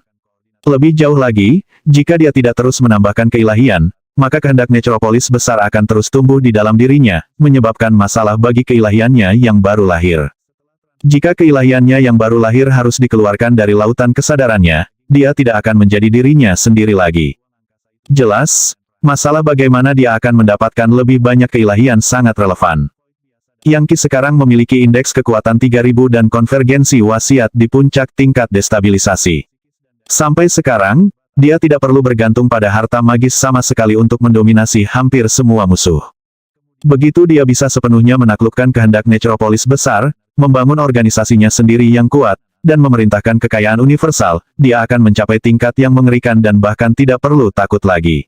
Lebih jauh lagi, jika dia tidak terus menambahkan keilahian, maka kehendak Necropolis besar akan terus tumbuh di dalam dirinya, menyebabkan masalah bagi keilahiannya yang baru lahir. Jika keilahiannya yang baru lahir harus dikeluarkan dari lautan kesadarannya, dia tidak akan menjadi dirinya sendiri lagi. Jelas, masalah bagaimana dia akan mendapatkan lebih banyak keilahian sangat relevan. Yang Qi sekarang memiliki indeks kekuatan 3000 dan konvergensi wasiat di puncak tingkat destabilisasi. Sampai sekarang, dia tidak perlu bergantung pada harta magis sama sekali untuk mendominasi hampir semua musuh. Begitu dia bisa sepenuhnya menaklukkan kehendak Necropolis besar, membangun organisasinya sendiri yang kuat, dan memerintahkan kekayaan universal, dia akan mencapai tingkat yang mengerikan dan bahkan tidak perlu takut lagi.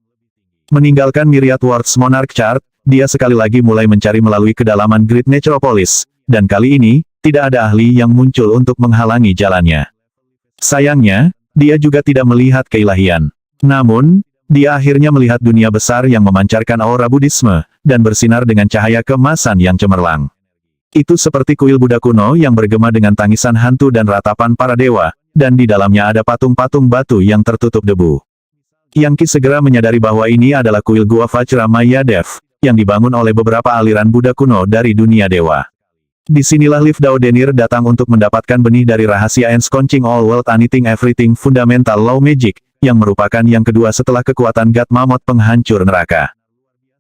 Meninggalkan Myriad Worlds Monarch Chart, dia sekali lagi mulai mencari melalui kedalaman Great Necropolis, dan kali ini, tidak ada ahli yang muncul untuk menghalangi jalannya. Sayangnya, dia juga tidak melihat keilahian. Namun, dia akhirnya melihat dunia besar yang memancarkan aura Buddhisme, dan bersinar dengan cahaya keemasan yang cemerlang. Itu seperti kuil Buddha kuno yang bergema dengan tangisan hantu dan ratapan para dewa, dan di dalamnya ada patung-patung batu yang tertutup debu. Yang Qi segera menyadari bahwa ini adalah kuil Gua Vajra Mayadev, yang dibangun oleh beberapa aliran Buddha kuno dari dunia dewa. Disinilah Liv Dao Denir datang untuk mendapatkan benih dari rahasia Ensconching All World Anything Everything Fundamental Law Magic, yang merupakan yang kedua setelah kekuatan God Mammoth penghancur neraka.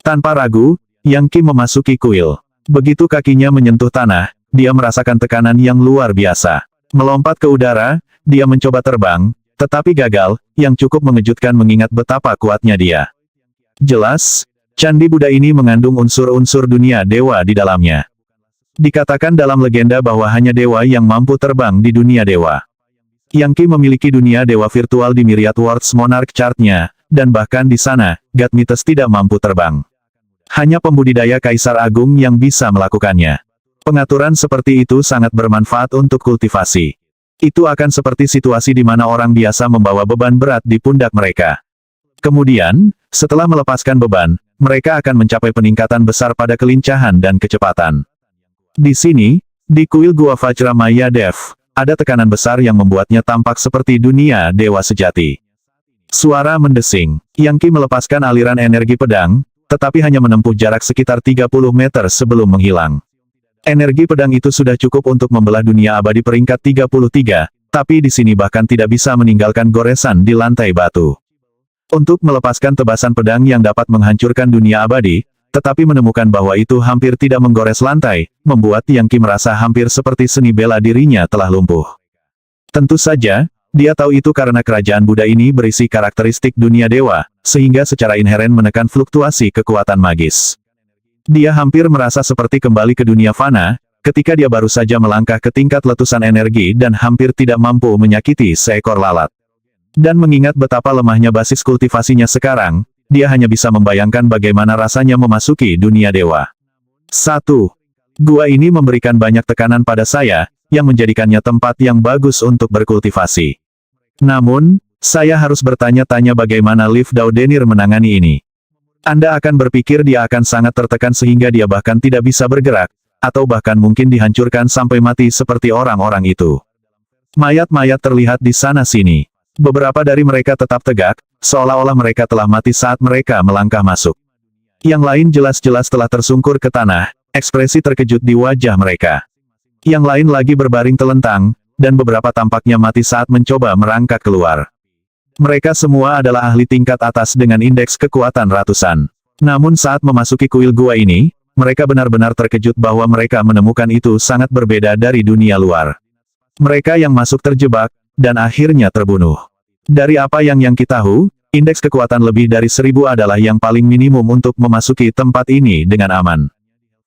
Tanpa ragu, Yang Qi memasuki kuil. Begitu kakinya menyentuh tanah, dia merasakan tekanan yang luar biasa. Melompat ke udara, dia mencoba terbang, tetapi gagal, yang cukup mengejutkan mengingat betapa kuatnya dia. Jelas, Candi Buddha ini mengandung unsur-unsur dunia dewa di dalamnya. Dikatakan dalam legenda bahwa hanya dewa yang mampu terbang di dunia dewa. Yang Qi memiliki dunia dewa virtual di Myriad Worlds Monarch Chart-nya, dan bahkan di sana, God Mites tidak mampu terbang. Hanya pembudidaya Kaisar Agung yang bisa melakukannya. Pengaturan seperti itu sangat bermanfaat untuk kultivasi. Itu akan seperti situasi di mana orang biasa membawa beban berat di pundak mereka. Kemudian, setelah melepaskan beban, mereka akan mencapai peningkatan besar pada kelincahan dan kecepatan. Di sini, di kuil Gua Vajramaya Dev, ada tekanan besar yang membuatnya tampak seperti dunia dewa sejati. Suara mendesing. Yang Qi melepaskan aliran energi pedang, tetapi hanya menempuh jarak sekitar 30 meter sebelum menghilang. Energi pedang itu sudah cukup untuk membelah dunia abadi peringkat 33, tapi di sini bahkan tidak bisa meninggalkan goresan di lantai batu. Untuk melepaskan tebasan pedang yang dapat menghancurkan dunia abadi, tetapi menemukan bahwa itu hampir tidak menggores lantai, membuat Yang Qi merasa hampir seperti seni bela dirinya telah lumpuh. Tentu saja, dia tahu itu karena kerajaan Buddha ini berisi karakteristik dunia dewa, sehingga secara inheren menekan fluktuasi kekuatan magis. Dia hampir merasa seperti kembali ke dunia fana, ketika dia baru saja melangkah ke tingkat letusan energi dan hampir tidak mampu menyakiti seekor lalat. Dan mengingat betapa lemahnya basis kultivasinya sekarang, dia hanya bisa membayangkan bagaimana rasanya memasuki dunia dewa. 1. Gua ini memberikan banyak tekanan pada saya, yang menjadikannya tempat yang bagus untuk berkultivasi. Namun, saya harus bertanya-tanya bagaimana Liv Daudenir menangani ini. Anda akan berpikir dia akan sangat tertekan sehingga dia bahkan tidak bisa bergerak, atau bahkan mungkin dihancurkan sampai mati seperti orang-orang itu. Mayat-mayat terlihat di sana-sini. Beberapa dari mereka tetap tegak, seolah-olah mereka telah mati saat mereka melangkah masuk. Yang lain jelas-jelas telah tersungkur ke tanah, ekspresi terkejut di wajah mereka. Yang lain lagi berbaring telentang, dan beberapa tampaknya mati saat mencoba merangkak keluar. Mereka semua adalah ahli tingkat atas dengan indeks kekuatan ratusan. Namun saat memasuki kuil gua ini, mereka benar-benar terkejut bahwa mereka menemukan itu sangat berbeda dari dunia luar. Mereka yang masuk terjebak, dan akhirnya terbunuh. Dari apa yang kita tahu, indeks kekuatan lebih dari 1000 adalah yang paling minimum untuk memasuki tempat ini dengan aman.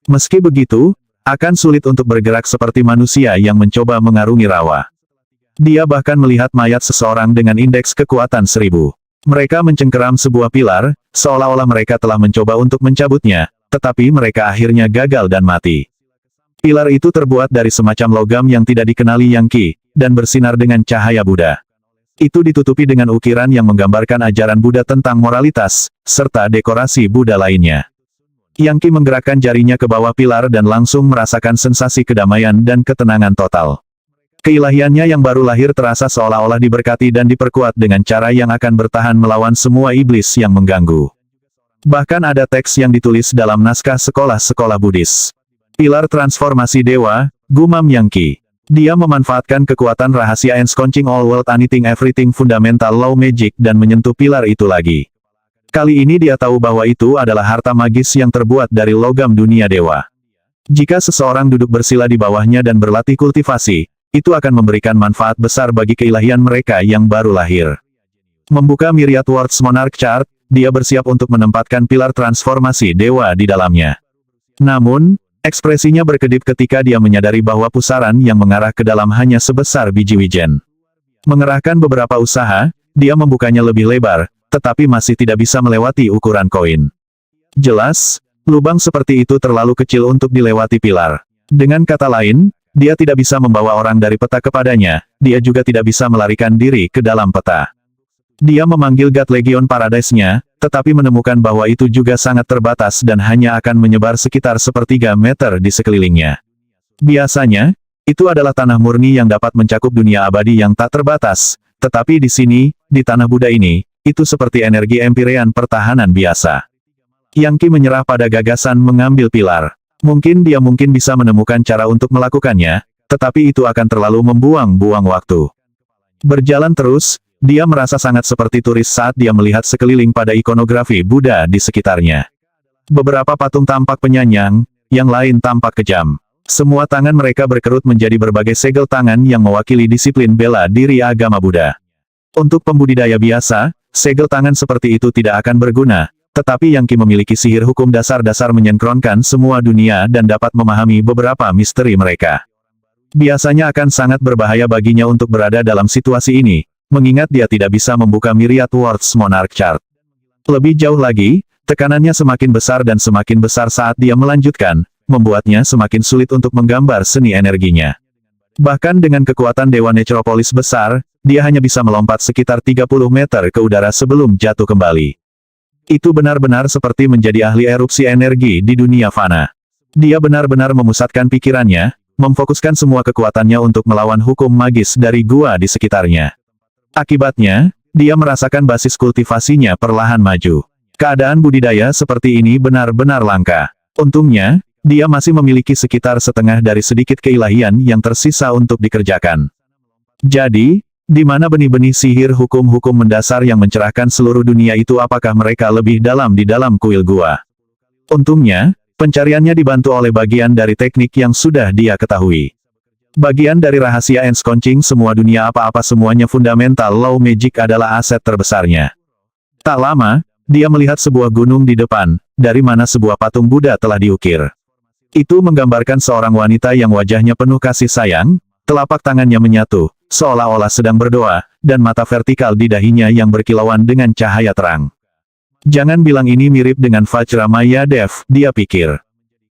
Meski begitu, akan sulit untuk bergerak seperti manusia yang mencoba mengarungi rawa. Dia bahkan melihat mayat seseorang dengan indeks kekuatan 1000. Mereka mencengkeram sebuah pilar, seolah-olah mereka telah mencoba untuk mencabutnya, tetapi mereka akhirnya gagal dan mati. Pilar itu terbuat dari semacam logam yang tidak dikenali Yang Qi, dan bersinar dengan cahaya Buddha. Itu ditutupi dengan ukiran yang menggambarkan ajaran Buddha tentang moralitas, serta dekorasi Buddha lainnya. Yang Qi menggerakkan jarinya ke bawah pilar dan langsung merasakan sensasi kedamaian dan ketenangan total. Keilahiannya yang baru lahir terasa seolah-olah diberkati dan diperkuat dengan cara yang akan bertahan melawan semua iblis yang mengganggu. Bahkan ada teks yang ditulis dalam naskah sekolah-sekolah Buddhis. Pilar transformasi dewa, gumam Yang Qi. Dia memanfaatkan kekuatan rahasia Ensconching All World Anything Everything Fundamental Law Magic dan menyentuh pilar itu lagi. Kali ini dia tahu bahwa itu adalah harta magis yang terbuat dari logam dunia dewa. Jika seseorang duduk bersila di bawahnya dan berlatih kultivasi, itu akan memberikan manfaat besar bagi keilahian mereka yang baru lahir. Membuka Myriad Words Monarch Chart, dia bersiap untuk menempatkan pilar transformasi dewa di dalamnya. Namun, ekspresinya berkedip ketika dia menyadari bahwa pusaran yang mengarah ke dalam hanya sebesar biji wijen. Mengerahkan beberapa usaha, dia membukanya lebih lebar, tetapi masih tidak bisa melewati ukuran koin. Jelas, lubang seperti itu terlalu kecil untuk dilewati pilar. Dengan kata lain, dia tidak bisa membawa orang dari peta kepadanya, dia juga tidak bisa melarikan diri ke dalam peta. Dia memanggil God Legion Paradise-nya, tetapi menemukan bahwa itu juga sangat terbatas dan hanya akan menyebar sekitar 1/3 meter di sekelilingnya. Biasanya, itu adalah tanah murni yang dapat mencakup dunia abadi yang tak terbatas, tetapi di sini, di tanah Buddha ini, itu seperti energi empirean pertahanan biasa. Yang Qi menyerah pada gagasan mengambil pilar. Mungkin dia bisa menemukan cara untuk melakukannya, tetapi itu akan terlalu membuang-buang waktu. Berjalan terus, dia merasa sangat seperti turis saat dia melihat sekeliling pada ikonografi Buddha di sekitarnya. Beberapa patung tampak penyanyang, yang lain tampak kejam. Semua tangan mereka berkerut menjadi berbagai segel tangan yang mewakili disiplin bela diri agama Buddha. Untuk pembudidaya biasa, segel tangan seperti itu tidak akan berguna, tetapi Yang Qi memiliki sihir hukum dasar-dasar menyenkronkan semua dunia dan dapat memahami beberapa misteri mereka. Biasanya akan sangat berbahaya baginya untuk berada dalam situasi ini, mengingat dia tidak bisa membuka Myriad Words Monarch Chart. Lebih jauh lagi, tekanannya semakin besar dan semakin besar saat dia melanjutkan, membuatnya semakin sulit untuk menggambar seni energinya. Bahkan dengan kekuatan Dewa Necropolis besar, dia hanya bisa melompat sekitar 30 meter ke udara sebelum jatuh kembali. Itu benar-benar seperti menjadi ahli erupsi energi di dunia fana. Dia benar-benar memusatkan pikirannya, memfokuskan semua kekuatannya untuk melawan hukum magis dari gua di sekitarnya. Akibatnya, dia merasakan basis kultivasinya perlahan maju. Keadaan budidaya seperti ini benar-benar langka. Untungnya, dia masih memiliki sekitar setengah dari sedikit keilahian yang tersisa untuk dikerjakan. Jadi, di mana benih-benih sihir hukum-hukum mendasar yang mencerahkan seluruh dunia itu, apakah mereka lebih dalam di dalam kuil gua? Untungnya, pencariannya dibantu oleh bagian dari teknik yang sudah dia ketahui. Bagian dari rahasia ensconcing semua dunia apa-apa semuanya fundamental law magic adalah aset terbesarnya. Tak lama, dia melihat sebuah gunung di depan, dari mana sebuah patung Buddha telah diukir. Itu menggambarkan seorang wanita yang wajahnya penuh kasih sayang, telapak tangannya menyatu, seolah-olah sedang berdoa, dan mata vertikal di dahinya yang berkilauan dengan cahaya terang. Jangan bilang ini mirip dengan Vajramaya Dev, dia pikir.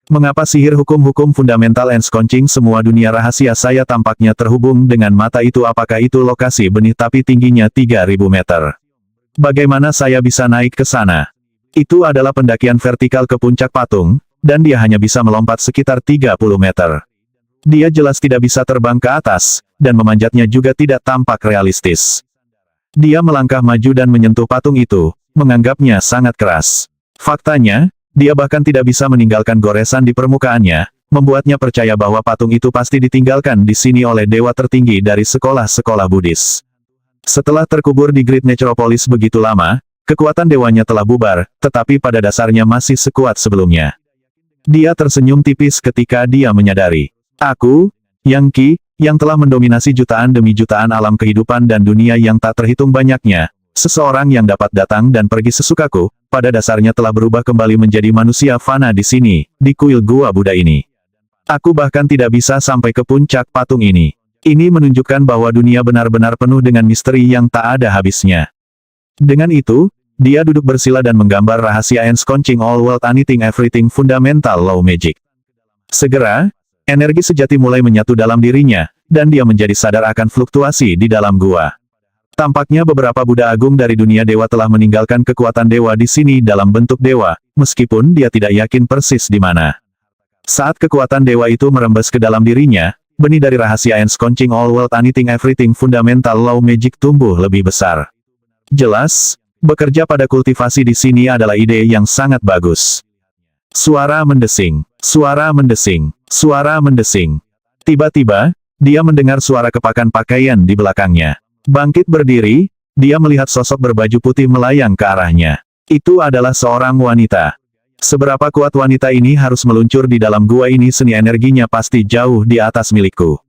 Mengapa sihir hukum-hukum fundamental ensconcing semua dunia rahasia saya tampaknya terhubung dengan mata itu? Apakah itu lokasi benih tapi tingginya 3000 meter? Bagaimana saya bisa naik ke sana? Itu adalah pendakian vertikal ke puncak patung, dan dia hanya bisa melompat sekitar 30 meter. Dia jelas tidak bisa terbang ke atas, dan memanjatnya juga tidak tampak realistis. Dia melangkah maju dan menyentuh patung itu, menganggapnya sangat keras. Faktanya, dia bahkan tidak bisa meninggalkan goresan di permukaannya, membuatnya percaya bahwa patung itu pasti ditinggalkan di sini oleh dewa tertinggi dari sekolah-sekolah Buddhis. Setelah terkubur di Great Necropolis begitu lama, kekuatan dewanya telah bubar, tetapi pada dasarnya masih sekuat sebelumnya. Dia tersenyum tipis ketika dia menyadari. Aku, Yang Qi, yang telah mendominasi jutaan demi jutaan alam kehidupan dan dunia yang tak terhitung banyaknya, seseorang yang dapat datang dan pergi sesukaku, pada dasarnya telah berubah kembali menjadi manusia fana di sini, di kuil gua Buddha ini. Aku bahkan tidak bisa sampai ke puncak patung ini. Ini menunjukkan bahwa dunia benar-benar penuh dengan misteri yang tak ada habisnya. Dengan itu, dia duduk bersila dan menggambar rahasia ensconcing all world anything everything fundamental law magic. Segera, energi sejati mulai menyatu dalam dirinya, dan dia menjadi sadar akan fluktuasi di dalam gua. Tampaknya beberapa Buddha agung dari dunia dewa telah meninggalkan kekuatan dewa di sini dalam bentuk dewa, meskipun dia tidak yakin persis di mana. Saat kekuatan dewa itu merembes ke dalam dirinya, benih dari rahasia ensconcing all world anything everything fundamental law magic tumbuh lebih besar. Jelas, bekerja pada kultivasi di sini adalah ide yang sangat bagus. Suara mendesing, suara mendesing, suara mendesing. Tiba-tiba, dia mendengar suara kepakan pakaian di belakangnya. Bangkit berdiri, dia melihat sosok berbaju putih melayang ke arahnya. Itu adalah seorang wanita. Seberapa kuat wanita ini harus meluncur di dalam gua ini? Seni energinya pasti jauh di atas milikku.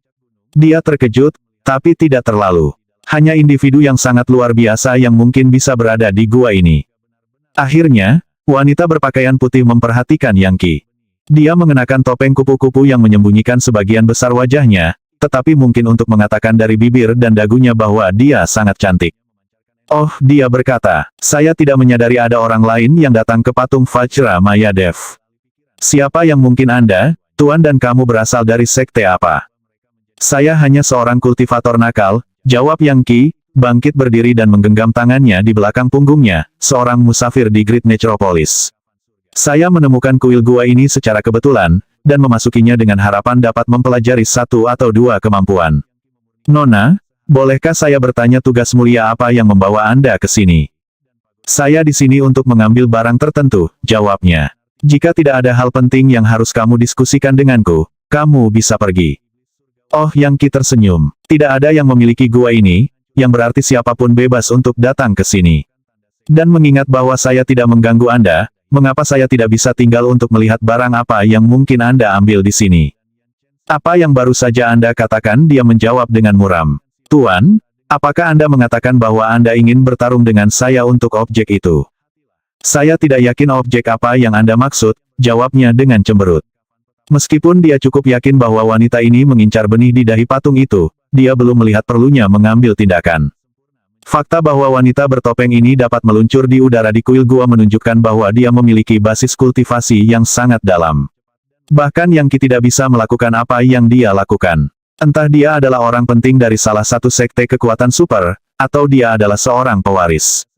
Dia terkejut, tapi tidak terlalu. Hanya individu yang sangat luar biasa yang mungkin bisa berada di gua ini. Akhirnya, wanita berpakaian putih memperhatikan Yang Qi. Dia mengenakan topeng kupu-kupu yang menyembunyikan sebagian besar wajahnya, tetapi mungkin untuk mengatakan dari bibir dan dagunya bahwa dia sangat cantik. Oh, dia berkata, saya tidak menyadari ada orang lain yang datang ke patung Vajramaya Dev. Siapa yang mungkin Anda, Tuan, dan kamu berasal dari sekte apa? Saya hanya seorang kultivator nakal, jawab Yang Qi, bangkit berdiri dan menggenggam tangannya di belakang punggungnya, seorang musafir di Great Necropolis. Saya menemukan kuil gua ini secara kebetulan, dan memasukinya dengan harapan dapat mempelajari satu atau dua kemampuan. Nona, bolehkah saya bertanya tugas mulia apa yang membawa Anda ke sini? Saya di sini untuk mengambil barang tertentu, jawabnya. Jika tidak ada hal penting yang harus kamu diskusikan denganku, kamu bisa pergi. Oh, Yang Qi tersenyum. Tidak ada yang memiliki gua ini, yang berarti siapapun bebas untuk datang ke sini. Dan mengingat bahwa saya tidak mengganggu Anda, mengapa saya tidak bisa tinggal untuk melihat barang apa yang mungkin Anda ambil di sini? Apa yang baru saja Anda katakan? Dia menjawab dengan muram. Tuan, apakah Anda mengatakan bahwa Anda ingin bertarung dengan saya untuk objek itu? Saya tidak yakin objek apa yang Anda maksud, jawabnya dengan cemberut. Meskipun dia cukup yakin bahwa wanita ini mengincar benih di dahi patung itu, dia belum melihat perlunya mengambil tindakan. Fakta bahwa wanita bertopeng ini dapat meluncur di udara di kuil gua menunjukkan bahwa dia memiliki basis kultivasi yang sangat dalam. Bahkan Yang Qi tidak bisa melakukan apa yang dia lakukan. Entah dia adalah orang penting dari salah satu sekte kekuatan super, atau dia adalah seorang pewaris.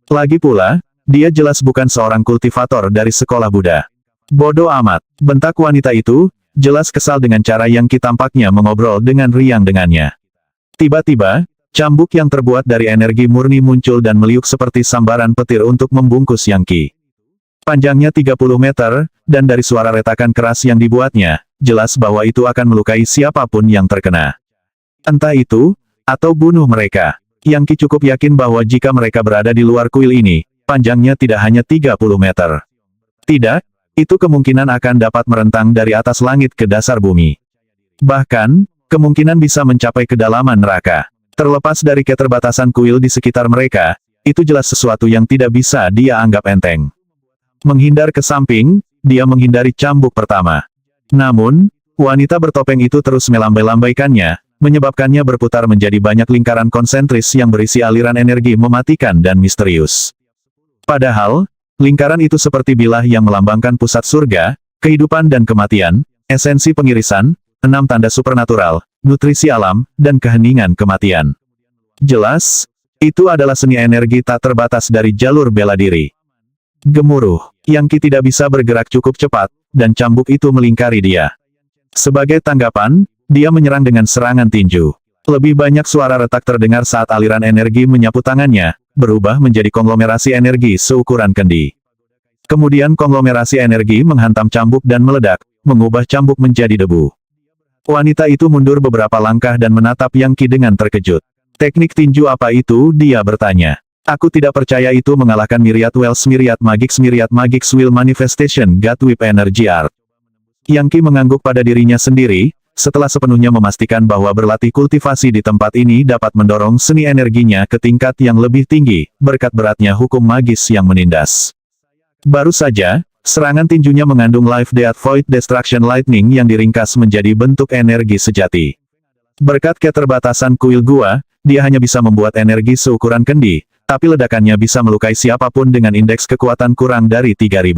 Lagi pula, dia jelas bukan seorang kultivator dari sekolah Buddha. Bodoh amat, bentak wanita itu, jelas kesal dengan cara Yang Qi tampaknya mengobrol dengan riang dengannya. Tiba-tiba, cambuk yang terbuat dari energi murni muncul dan meliuk seperti sambaran petir untuk membungkus Yang Qi. Panjangnya 30 meter, dan dari suara retakan keras yang dibuatnya, jelas bahwa itu akan melukai siapapun yang terkena. Entah itu, atau bunuh mereka. Yang Qi cukup yakin bahwa jika mereka berada di luar kuil ini, panjangnya tidak hanya 30 meter. Tidak, itu kemungkinan akan dapat merentang dari atas langit ke dasar bumi. Bahkan, kemungkinan bisa mencapai kedalaman neraka. Terlepas dari keterbatasan kuil di sekitar mereka, itu jelas sesuatu yang tidak bisa dia anggap enteng. Menghindar ke samping, dia menghindari cambuk pertama. Namun, wanita bertopeng itu terus melambai-lambaikannya, menyebabkannya berputar menjadi banyak lingkaran konsentris yang berisi aliran energi mematikan dan misterius. Padahal, lingkaran itu seperti bilah yang melambangkan pusat surga, kehidupan dan kematian, esensi pengirisan, 6 tanda supernatural, nutrisi alam, dan keheningan kematian. Jelas, itu adalah seni energi tak terbatas dari jalur bela diri. Gemuruh, Yang Qi tidak bisa bergerak cukup cepat, dan cambuk itu melingkari dia. Sebagai tanggapan, dia menyerang dengan serangan tinju. Lebih banyak suara retak terdengar saat aliran energi menyapu tangannya, berubah menjadi konglomerasi energi seukuran kendi. Kemudian konglomerasi energi menghantam cambuk dan meledak, mengubah cambuk menjadi debu. Wanita itu mundur beberapa langkah dan menatap Yang Qi dengan terkejut. Teknik tinju apa itu? Dia bertanya. Aku tidak percaya itu mengalahkan Myriad Wells Myriad Magics Will Manifestation God Whip Energy Art. Yang Qi mengangguk pada dirinya sendiri, setelah sepenuhnya memastikan bahwa berlatih kultivasi di tempat ini dapat mendorong seni energinya ke tingkat yang lebih tinggi, berkat beratnya hukum magis yang menindas. Baru saja, serangan tinjunya mengandung Life Death Void Destruction Lightning yang diringkas menjadi bentuk energi sejati. Berkat keterbatasan kuil gua, dia hanya bisa membuat energi seukuran kendi, tapi ledakannya bisa melukai siapapun dengan indeks kekuatan kurang dari 3000.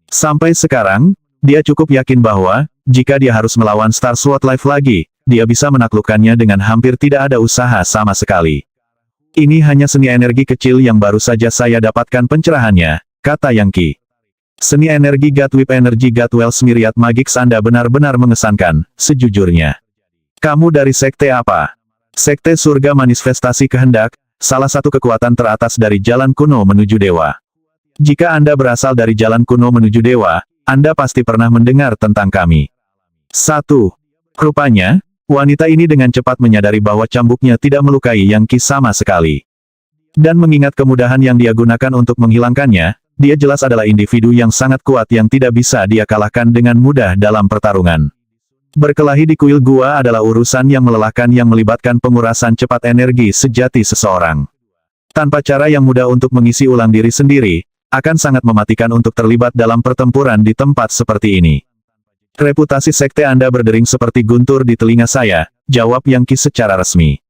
Sampai sekarang, dia cukup yakin bahwa, jika dia harus melawan Star Sword Life lagi, dia bisa menaklukkannya dengan hampir tidak ada usaha sama sekali. Ini hanya seni energi kecil yang baru saja saya dapatkan pencerahannya, kata Yang Qi. Seni energi God Whip Energy God Wells Myriad Magics Anda benar-benar mengesankan, sejujurnya. Kamu dari sekte apa? Sekte Surga Manifestasi Kehendak, salah satu kekuatan teratas dari jalan kuno menuju dewa. Jika Anda berasal dari jalan kuno menuju dewa, Anda pasti pernah mendengar tentang kami. 1. Rupanya, wanita ini dengan cepat menyadari bahwa cambuknya tidak melukai Yang Qi sama sekali. Dan mengingat kemudahan yang dia gunakan untuk menghilangkannya, dia jelas adalah individu yang sangat kuat yang tidak bisa dia kalahkan dengan mudah dalam pertarungan. Berkelahi di kuil gua adalah urusan yang melelahkan yang melibatkan pengurasan cepat energi sejati seseorang. Tanpa cara yang mudah untuk mengisi ulang diri sendiri, akan sangat mematikan untuk terlibat dalam pertempuran di tempat seperti ini. Reputasi sekte Anda berdering seperti guntur di telinga saya, jawab Yang Qi secara resmi.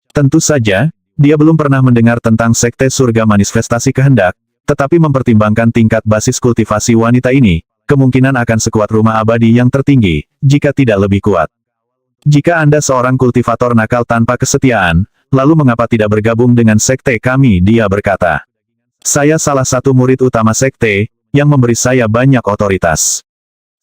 Tentu saja, dia belum pernah mendengar tentang sekte surga manifestasi kehendak, tetapi mempertimbangkan tingkat basis kultivasi wanita ini, kemungkinan akan sekuat rumah abadi yang tertinggi, jika tidak lebih kuat. Jika Anda seorang kultivator nakal tanpa kesetiaan, lalu mengapa tidak bergabung dengan sekte kami? Dia berkata. Saya salah satu murid utama sekte, yang memberi saya banyak otoritas.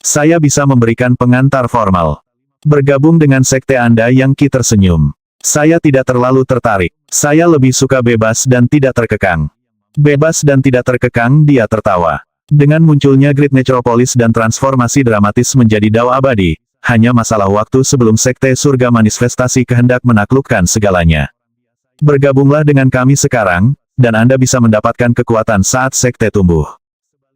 Saya bisa memberikan pengantar formal. Bergabung dengan sekte Anda? Yang Qi tersenyum. Saya tidak terlalu tertarik. Saya lebih suka bebas dan tidak terkekang. Bebas dan tidak terkekang? Dia tertawa. Dengan munculnya Great Metropolis dan transformasi dramatis menjadi Dao abadi, hanya masalah waktu sebelum sekte surga manifestasi kehendak menaklukkan segalanya. Bergabunglah dengan kami sekarang, dan Anda bisa mendapatkan kekuatan saat sekte tumbuh.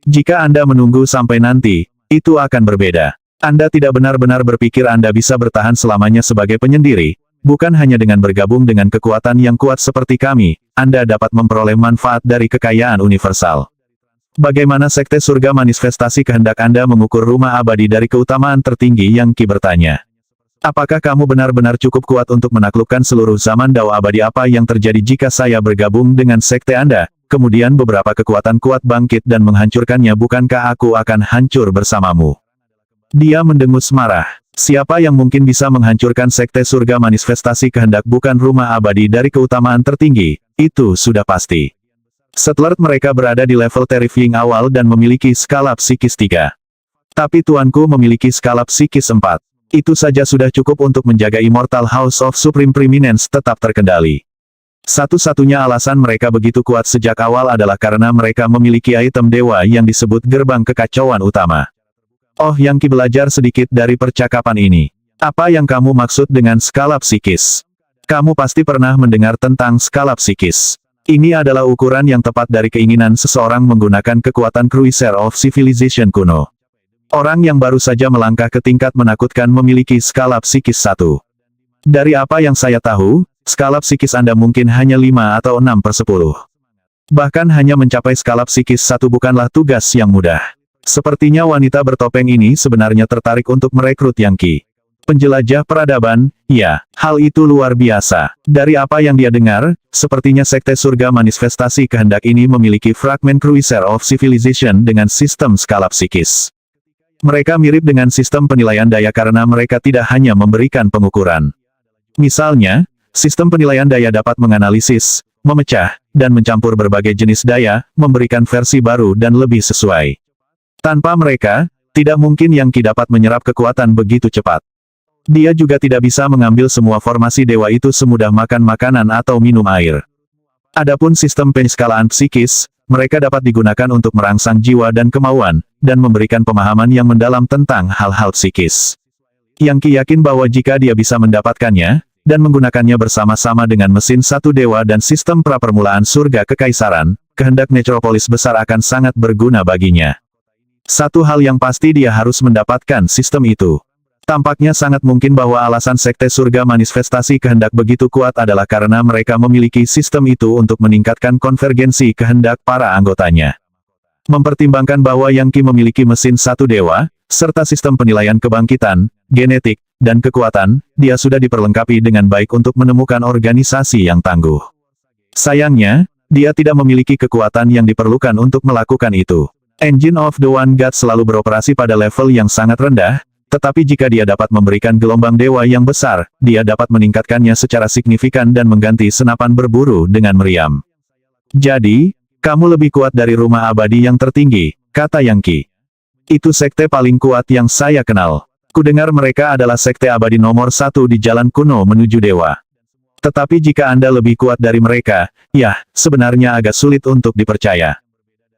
Jika Anda menunggu sampai nanti, itu akan berbeda. Anda tidak benar-benar berpikir Anda bisa bertahan selamanya sebagai penyendiri, bukan hanya dengan bergabung dengan kekuatan yang kuat seperti kami, Anda dapat memperoleh manfaat dari kekayaan universal. Bagaimana sekte surga manifestasi kehendak Anda mengukur rumah abadi dari keutamaan tertinggi? Yang Qi bertanya. Apakah kamu benar-benar cukup kuat untuk menaklukkan seluruh zaman Dao abadi? Apa yang terjadi jika saya bergabung dengan sekte Anda? Kemudian beberapa kekuatan kuat bangkit dan menghancurkannya. Bukankah aku akan hancur bersamamu? Dia mendengus marah. Siapa yang mungkin bisa menghancurkan sekte surga manifestasi kehendak bukan rumah abadi dari keutamaan tertinggi? Itu sudah pasti. Setelah mereka berada di level terrifying awal dan memiliki skala psikis 3. Tapi tuanku memiliki skala psikis 4. Itu saja sudah cukup untuk menjaga Immortal House of Supreme Preeminence tetap terkendali. Satu-satunya alasan mereka begitu kuat sejak awal adalah karena mereka memiliki item dewa yang disebut gerbang kekacauan utama. Oh, Yangki belajar sedikit dari percakapan ini. Apa yang kamu maksud dengan skala psikis? Kamu pasti pernah mendengar tentang skala psikis. Ini adalah ukuran yang tepat dari keinginan seseorang menggunakan kekuatan Crusader of Civilization kuno. Orang yang baru saja melangkah ke tingkat menakutkan memiliki skala psikis 1. Dari apa yang saya tahu, skala psikis Anda mungkin hanya 5 atau 6/10. Bahkan hanya mencapai skala psikis 1 bukanlah tugas yang mudah. Sepertinya wanita bertopeng ini sebenarnya tertarik untuk merekrut Yangki. Penjelajah peradaban, ya, hal itu luar biasa. Dari apa yang dia dengar, sepertinya Sekte Surga Manifestasi Kehendak ini memiliki fragmen Crusader of Civilization dengan sistem skala psikis. Mereka mirip dengan sistem penilaian daya karena mereka tidak hanya memberikan pengukuran. Misalnya, sistem penilaian daya dapat menganalisis, memecah, dan mencampur berbagai jenis daya, memberikan versi baru dan lebih sesuai. Tanpa mereka, tidak mungkin Yangki dapat menyerap kekuatan begitu cepat. Dia juga tidak bisa mengambil semua formasi dewa itu semudah makan makanan atau minum air. Adapun sistem penskalaan psikis, mereka dapat digunakan untuk merangsang jiwa dan kemauan, dan memberikan pemahaman yang mendalam tentang hal-hal psikis. Yangki yakin bahwa jika dia bisa mendapatkannya, dan menggunakannya bersama-sama dengan mesin satu dewa dan sistem prapermulaan surga kekaisaran, kehendak Necropolis besar akan sangat berguna baginya. Satu hal yang pasti dia harus mendapatkan sistem itu. Tampaknya sangat mungkin bahwa alasan Sekte Surga Manifestasi Kehendak begitu kuat adalah karena mereka memiliki sistem itu untuk meningkatkan konvergensi kehendak para anggotanya. Mempertimbangkan bahwa Yangki memiliki mesin satu dewa, serta sistem penilaian kebangkitan, genetik, dan kekuatan, dia sudah diperlengkapi dengan baik untuk menemukan organisasi yang tangguh. Sayangnya, dia tidak memiliki kekuatan yang diperlukan untuk melakukan itu. Engine of the One God selalu beroperasi pada level yang sangat rendah, tetapi jika dia dapat memberikan gelombang dewa yang besar, dia dapat meningkatkannya secara signifikan dan mengganti senapan berburu dengan meriam. Jadi, kamu lebih kuat dari rumah abadi yang tertinggi, kata Yangki. Itu sekte paling kuat yang saya kenal. Kudengar mereka adalah sekte abadi nomor 1 di jalan kuno menuju dewa. Tetapi jika Anda lebih kuat dari mereka, ya, sebenarnya agak sulit untuk dipercaya.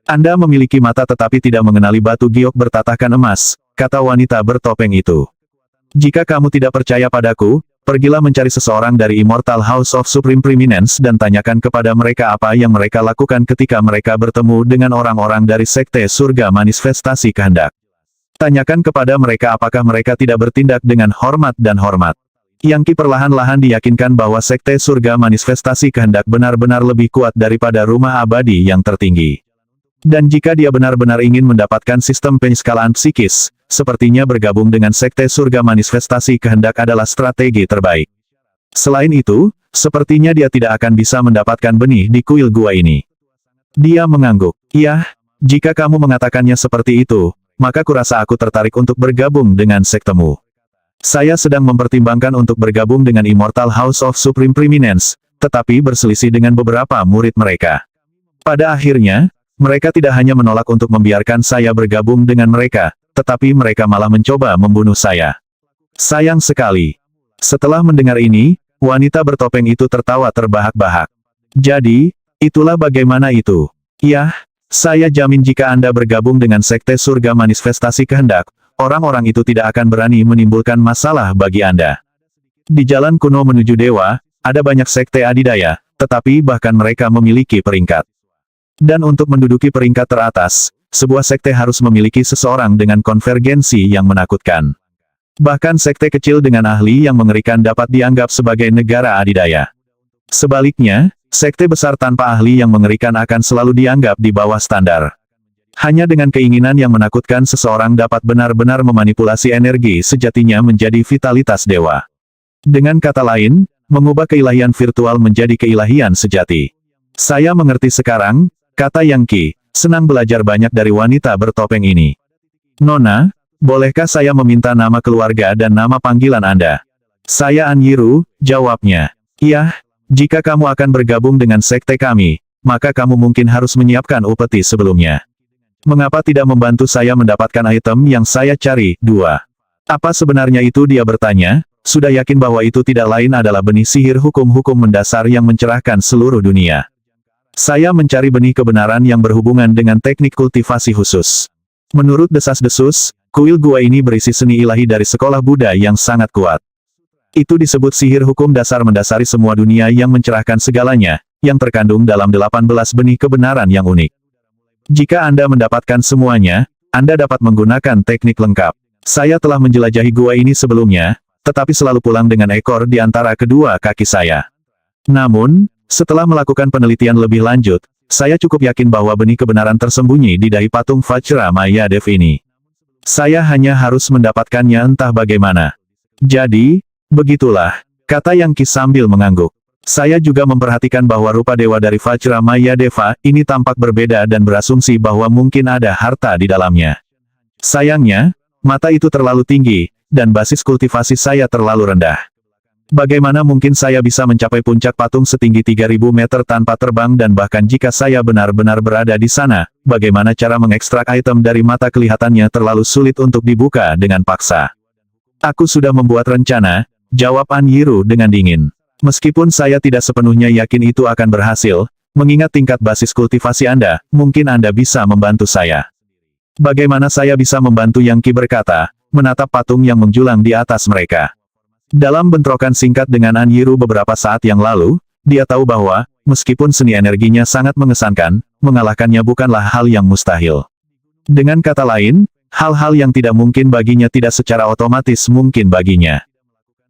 Anda memiliki mata tetapi tidak mengenali batu giok bertatahkan emas, kata wanita bertopeng itu. Jika kamu tidak percaya padaku, pergilah mencari seseorang dari Immortal House of Supreme Preeminence dan tanyakan kepada mereka apa yang mereka lakukan ketika mereka bertemu dengan orang-orang dari Sekte Surga Manifestasi Kehendak. Tanyakan kepada mereka apakah mereka tidak bertindak dengan hormat dan hormat. Yangki perlahan-lahan diyakinkan bahwa Sekte Surga Manifestasi Kehendak benar-benar lebih kuat daripada rumah abadi yang tertinggi. Dan jika dia benar-benar ingin mendapatkan sistem penskalaan psikis, sepertinya bergabung dengan Sekte Surga Manifestasi Kehendak adalah strategi terbaik. Selain itu, sepertinya dia tidak akan bisa mendapatkan benih di kuil gua ini. Dia mengangguk. Iya, jika kamu mengatakannya seperti itu, maka kurasa aku tertarik untuk bergabung dengan sektemu. Saya sedang mempertimbangkan untuk bergabung dengan Immortal House of Supreme Preeminence, tetapi berselisih dengan beberapa murid mereka. Pada akhirnya, mereka tidak hanya menolak untuk membiarkan saya bergabung dengan mereka, tetapi mereka malah mencoba membunuh saya. Sayang sekali. Setelah mendengar ini, wanita bertopeng itu tertawa terbahak-bahak. Jadi, itulah bagaimana itu. Ya, saya jamin jika Anda bergabung dengan Sekte Surga Manifestasi Kehendak, orang-orang itu tidak akan berani menimbulkan masalah bagi Anda. Di jalan kuno menuju dewa, ada banyak sekte adidaya, tetapi bahkan mereka memiliki peringkat. Dan untuk menduduki peringkat teratas, sebuah sekte harus memiliki seseorang dengan konvergensi yang menakutkan. Bahkan sekte kecil dengan ahli yang mengerikan dapat dianggap sebagai negara adidaya. Sebaliknya, sekte besar tanpa ahli yang mengerikan akan selalu dianggap di bawah standar. Hanya dengan keinginan yang menakutkan seseorang dapat benar-benar memanipulasi energi sejatinya menjadi vitalitas dewa. Dengan kata lain, mengubah keilahian virtual menjadi keilahian sejati. Saya mengerti sekarang, kata Yangki, senang belajar banyak dari wanita bertopeng ini. Nona, bolehkah saya meminta nama keluarga dan nama panggilan Anda? Saya Anyiru, jawabnya. Iya, jika kamu akan bergabung dengan sekte kami, maka kamu mungkin harus menyiapkan upeti sebelumnya. Mengapa tidak membantu saya mendapatkan item yang saya cari? 2. Apa sebenarnya itu? Dia bertanya, sudah yakin bahwa itu tidak lain adalah benih sihir hukum-hukum mendasar yang mencerahkan seluruh dunia. Saya mencari benih kebenaran yang berhubungan dengan teknik kultivasi khusus. Menurut desas-desus, kuil gua ini berisi seni ilahi dari sekolah Buddha yang sangat kuat. Itu disebut sihir hukum dasar mendasari semua dunia yang mencerahkan segalanya, yang terkandung dalam 18 benih kebenaran yang unik. Jika Anda mendapatkan semuanya, Anda dapat menggunakan teknik lengkap. Saya telah menjelajahi gua ini sebelumnya, tetapi selalu pulang dengan ekor di antara kedua kaki saya. Namun, setelah melakukan penelitian lebih lanjut, saya cukup yakin bahwa benih kebenaran tersembunyi di dahi patung Vajra Mayadev ini. Saya hanya harus mendapatkannya entah bagaimana. Jadi, begitulah, kata Yangki sambil mengangguk. Saya juga memperhatikan bahwa rupa dewa dari Vajra Mayadeva ini tampak berbeda dan berasumsi bahwa mungkin ada harta di dalamnya. Sayangnya, mata itu terlalu tinggi, dan basis kultivasi saya terlalu rendah. Bagaimana mungkin saya bisa mencapai puncak patung setinggi 3000 meter tanpa terbang, dan bahkan jika saya benar-benar berada di sana, bagaimana cara mengekstrak item dari mata kelihatannya terlalu sulit untuk dibuka dengan paksa. Aku sudah membuat rencana, jawab An Yiru dengan dingin. Meskipun saya tidak sepenuhnya yakin itu akan berhasil, mengingat tingkat basis kultivasi Anda, mungkin Anda bisa membantu saya. Bagaimana saya bisa membantu? Yangki berkata, menatap patung yang menjulang di atas mereka. Dalam bentrokan singkat dengan An Yiru beberapa saat yang lalu, dia tahu bahwa, meskipun seni energinya sangat mengesankan, mengalahkannya bukanlah hal yang mustahil. Dengan kata lain, hal-hal yang tidak mungkin baginya tidak secara otomatis mungkin baginya.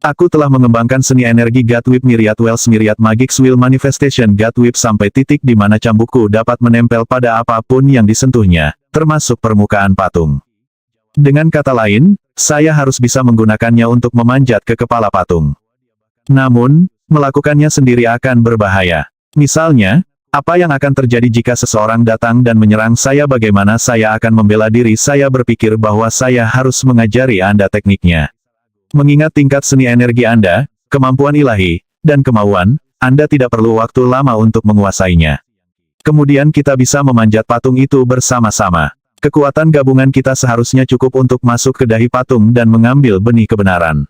Aku telah mengembangkan seni energi God Whip Myriad Wells Myriad Magic Will Manifestation God Whip sampai titik di mana cambukku dapat menempel pada apapun yang disentuhnya, termasuk permukaan patung. Dengan kata lain, saya harus bisa menggunakannya untuk memanjat ke kepala patung. Namun, melakukannya sendiri akan berbahaya. Misalnya, apa yang akan terjadi jika seseorang datang dan menyerang saya? Bagaimana saya akan membela diri? Saya berpikir bahwa saya harus mengajari Anda tekniknya. Mengingat tingkat seni energi Anda, kemampuan ilahi, dan kemauan, Anda tidak perlu waktu lama untuk menguasainya. Kemudian kita bisa memanjat patung itu bersama-sama. Kekuatan gabungan kita seharusnya cukup untuk masuk ke dahi patung dan mengambil benih kebenaran.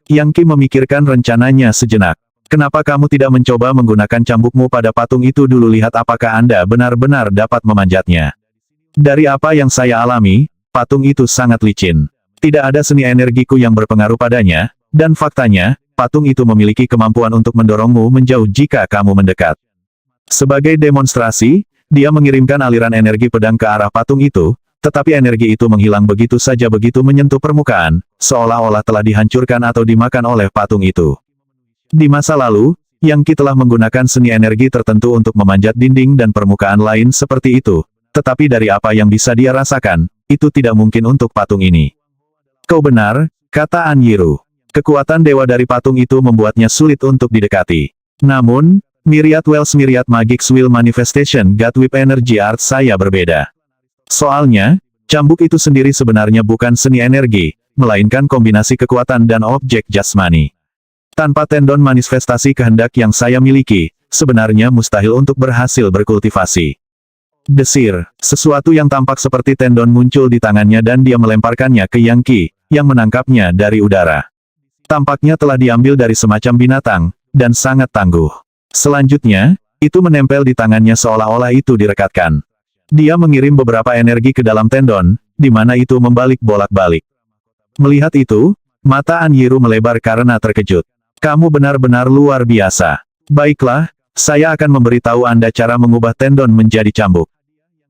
Yangki memikirkan rencananya sejenak. Kenapa kamu tidak mencoba menggunakan cambukmu pada patung itu dulu? Lihat apakah Anda benar-benar dapat memanjatnya. Dari apa yang saya alami, patung itu sangat licin. Tidak ada seni energiku yang berpengaruh padanya, dan faktanya, patung itu memiliki kemampuan untuk mendorongmu menjauh jika kamu mendekat. Sebagai demonstrasi, dia mengirimkan aliran energi pedang ke arah patung itu, tetapi energi itu menghilang begitu saja begitu menyentuh permukaan, seolah-olah telah dihancurkan atau dimakan oleh patung itu. Di masa lalu, Yangki telah menggunakan seni energi tertentu untuk memanjat dinding dan permukaan lain seperti itu, tetapi dari apa yang bisa dia rasakan, itu tidak mungkin untuk patung ini. Kau benar, kata An Yiru. Kekuatan dewa dari patung itu membuatnya sulit untuk didekati. Namun, Myriad Wells Myriad Magic Will Manifestation God Whip Energy Art saya berbeda. Soalnya, cambuk itu sendiri sebenarnya bukan seni energi, melainkan kombinasi kekuatan dan objek jasmani. Tanpa tendon manifestasi kehendak yang saya miliki, sebenarnya mustahil untuk berhasil berkultivasi. Desir, sesuatu yang tampak seperti tendon muncul di tangannya dan dia melemparkannya ke Yangki, yang menangkapnya dari udara. Tampaknya telah diambil dari semacam binatang, dan sangat tangguh. Selanjutnya, itu menempel di tangannya seolah-olah itu direkatkan. Dia mengirim beberapa energi ke dalam tendon, di mana itu membalik bolak-balik. Melihat itu, mata An Yiru melebar karena terkejut. Kamu benar-benar luar biasa. Baiklah, saya akan memberitahu Anda cara mengubah tendon menjadi cambuk.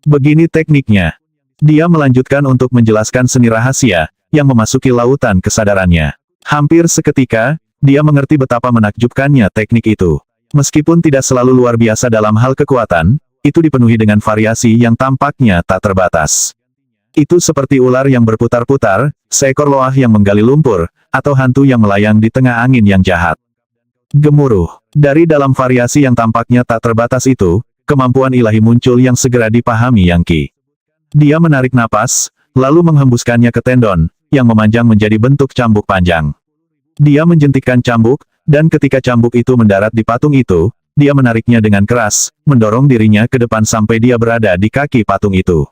Begini tekniknya. Dia melanjutkan untuk menjelaskan seni rahasia, yang memasuki lautan kesadarannya. Hampir seketika, dia mengerti betapa menakjubkannya teknik itu. Meskipun tidak selalu luar biasa dalam hal kekuatan, itu dipenuhi dengan variasi yang tampaknya tak terbatas. Itu seperti ular yang berputar-putar, seekor loah yang menggali lumpur, atau hantu yang melayang di tengah angin yang jahat. Gemuruh. Dari dalam variasi yang tampaknya tak terbatas itu, kemampuan ilahi muncul yang segera dipahami Yangki. Dia menarik napas, lalu menghembuskannya ke tendon, yang memanjang menjadi bentuk cambuk panjang. Dia menjentikkan cambuk, dan ketika cambuk itu mendarat di patung itu, dia menariknya dengan keras, mendorong dirinya ke depan sampai dia berada di kaki patung itu.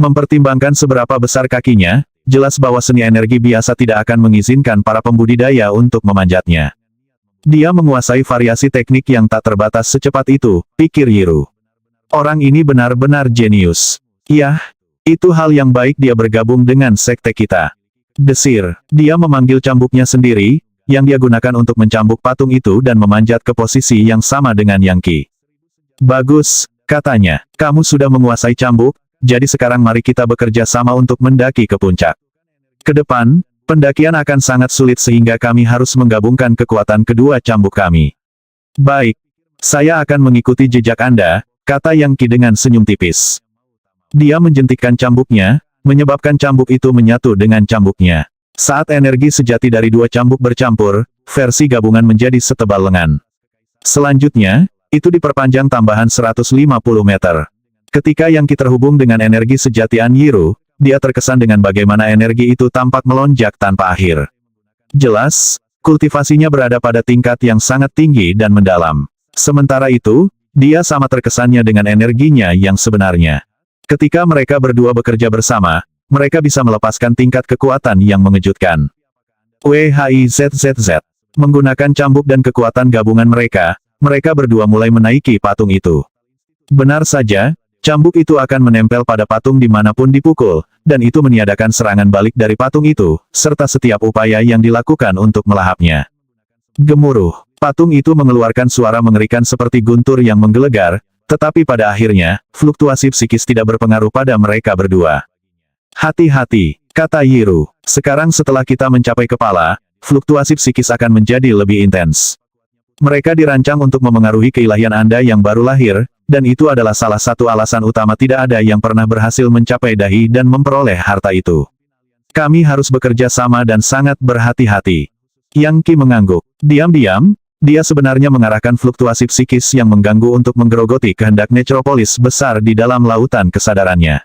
Mempertimbangkan seberapa besar kakinya, jelas bahwa seni energi biasa tidak akan mengizinkan para pembudidaya untuk memanjatnya. Dia menguasai variasi teknik yang tak terbatas secepat itu, pikir Yiru. Orang ini benar-benar jenius. Yah, itu hal yang baik dia bergabung dengan sekte kita. Desir, dia memanggil cambuknya sendiri, yang dia gunakan untuk mencambuk patung itu dan memanjat ke posisi yang sama dengan Yang Qi. Bagus, katanya, kamu sudah menguasai cambuk, jadi sekarang mari kita bekerja sama untuk mendaki ke puncak. Ke depan, pendakian akan sangat sulit sehingga kami harus menggabungkan kekuatan kedua cambuk kami. Baik, saya akan mengikuti jejak Anda, kata Yang Qi dengan senyum tipis. Dia menjentikkan cambuknya, menyebabkan cambuk itu menyatu dengan cambuknya. Saat energi sejati dari dua cambuk bercampur, versi gabungan menjadi setebal lengan. Selanjutnya, itu diperpanjang tambahan 150 meter. Ketika Yang Qi terhubung dengan energi sejati An Yiru, dia terkesan dengan bagaimana energi itu tampak melonjak tanpa akhir. Jelas, kultivasinya berada pada tingkat yang sangat tinggi dan mendalam. Sementara itu, dia sama terkesannya dengan energinya yang sebenarnya. Ketika mereka berdua bekerja bersama, mereka bisa melepaskan tingkat kekuatan yang mengejutkan. WHIZZZ. Menggunakan cambuk dan kekuatan gabungan mereka berdua mulai menaiki patung itu. Benar saja, cambuk itu akan menempel pada patung dimanapun dipukul, dan itu meniadakan serangan balik dari patung itu, serta setiap upaya yang dilakukan untuk melahapnya. Gemuruh. Patung itu mengeluarkan suara mengerikan seperti guntur yang menggelegar, tetapi pada akhirnya, fluktuasi psikis tidak berpengaruh pada mereka berdua. Hati-hati, kata Yiru. Sekarang setelah kita mencapai kepala, fluktuasi psikis akan menjadi lebih intens. Mereka dirancang untuk memengaruhi keilahian Anda yang baru lahir, dan itu adalah salah satu alasan utama tidak ada yang pernah berhasil mencapai dahi dan memperoleh harta itu. Kami harus bekerja sama dan sangat berhati-hati. Yang Qi mengangguk. Diam-diam, dia sebenarnya mengarahkan fluktuasi psikis yang mengganggu untuk menggerogoti kehendak necropolis besar di dalam lautan kesadarannya.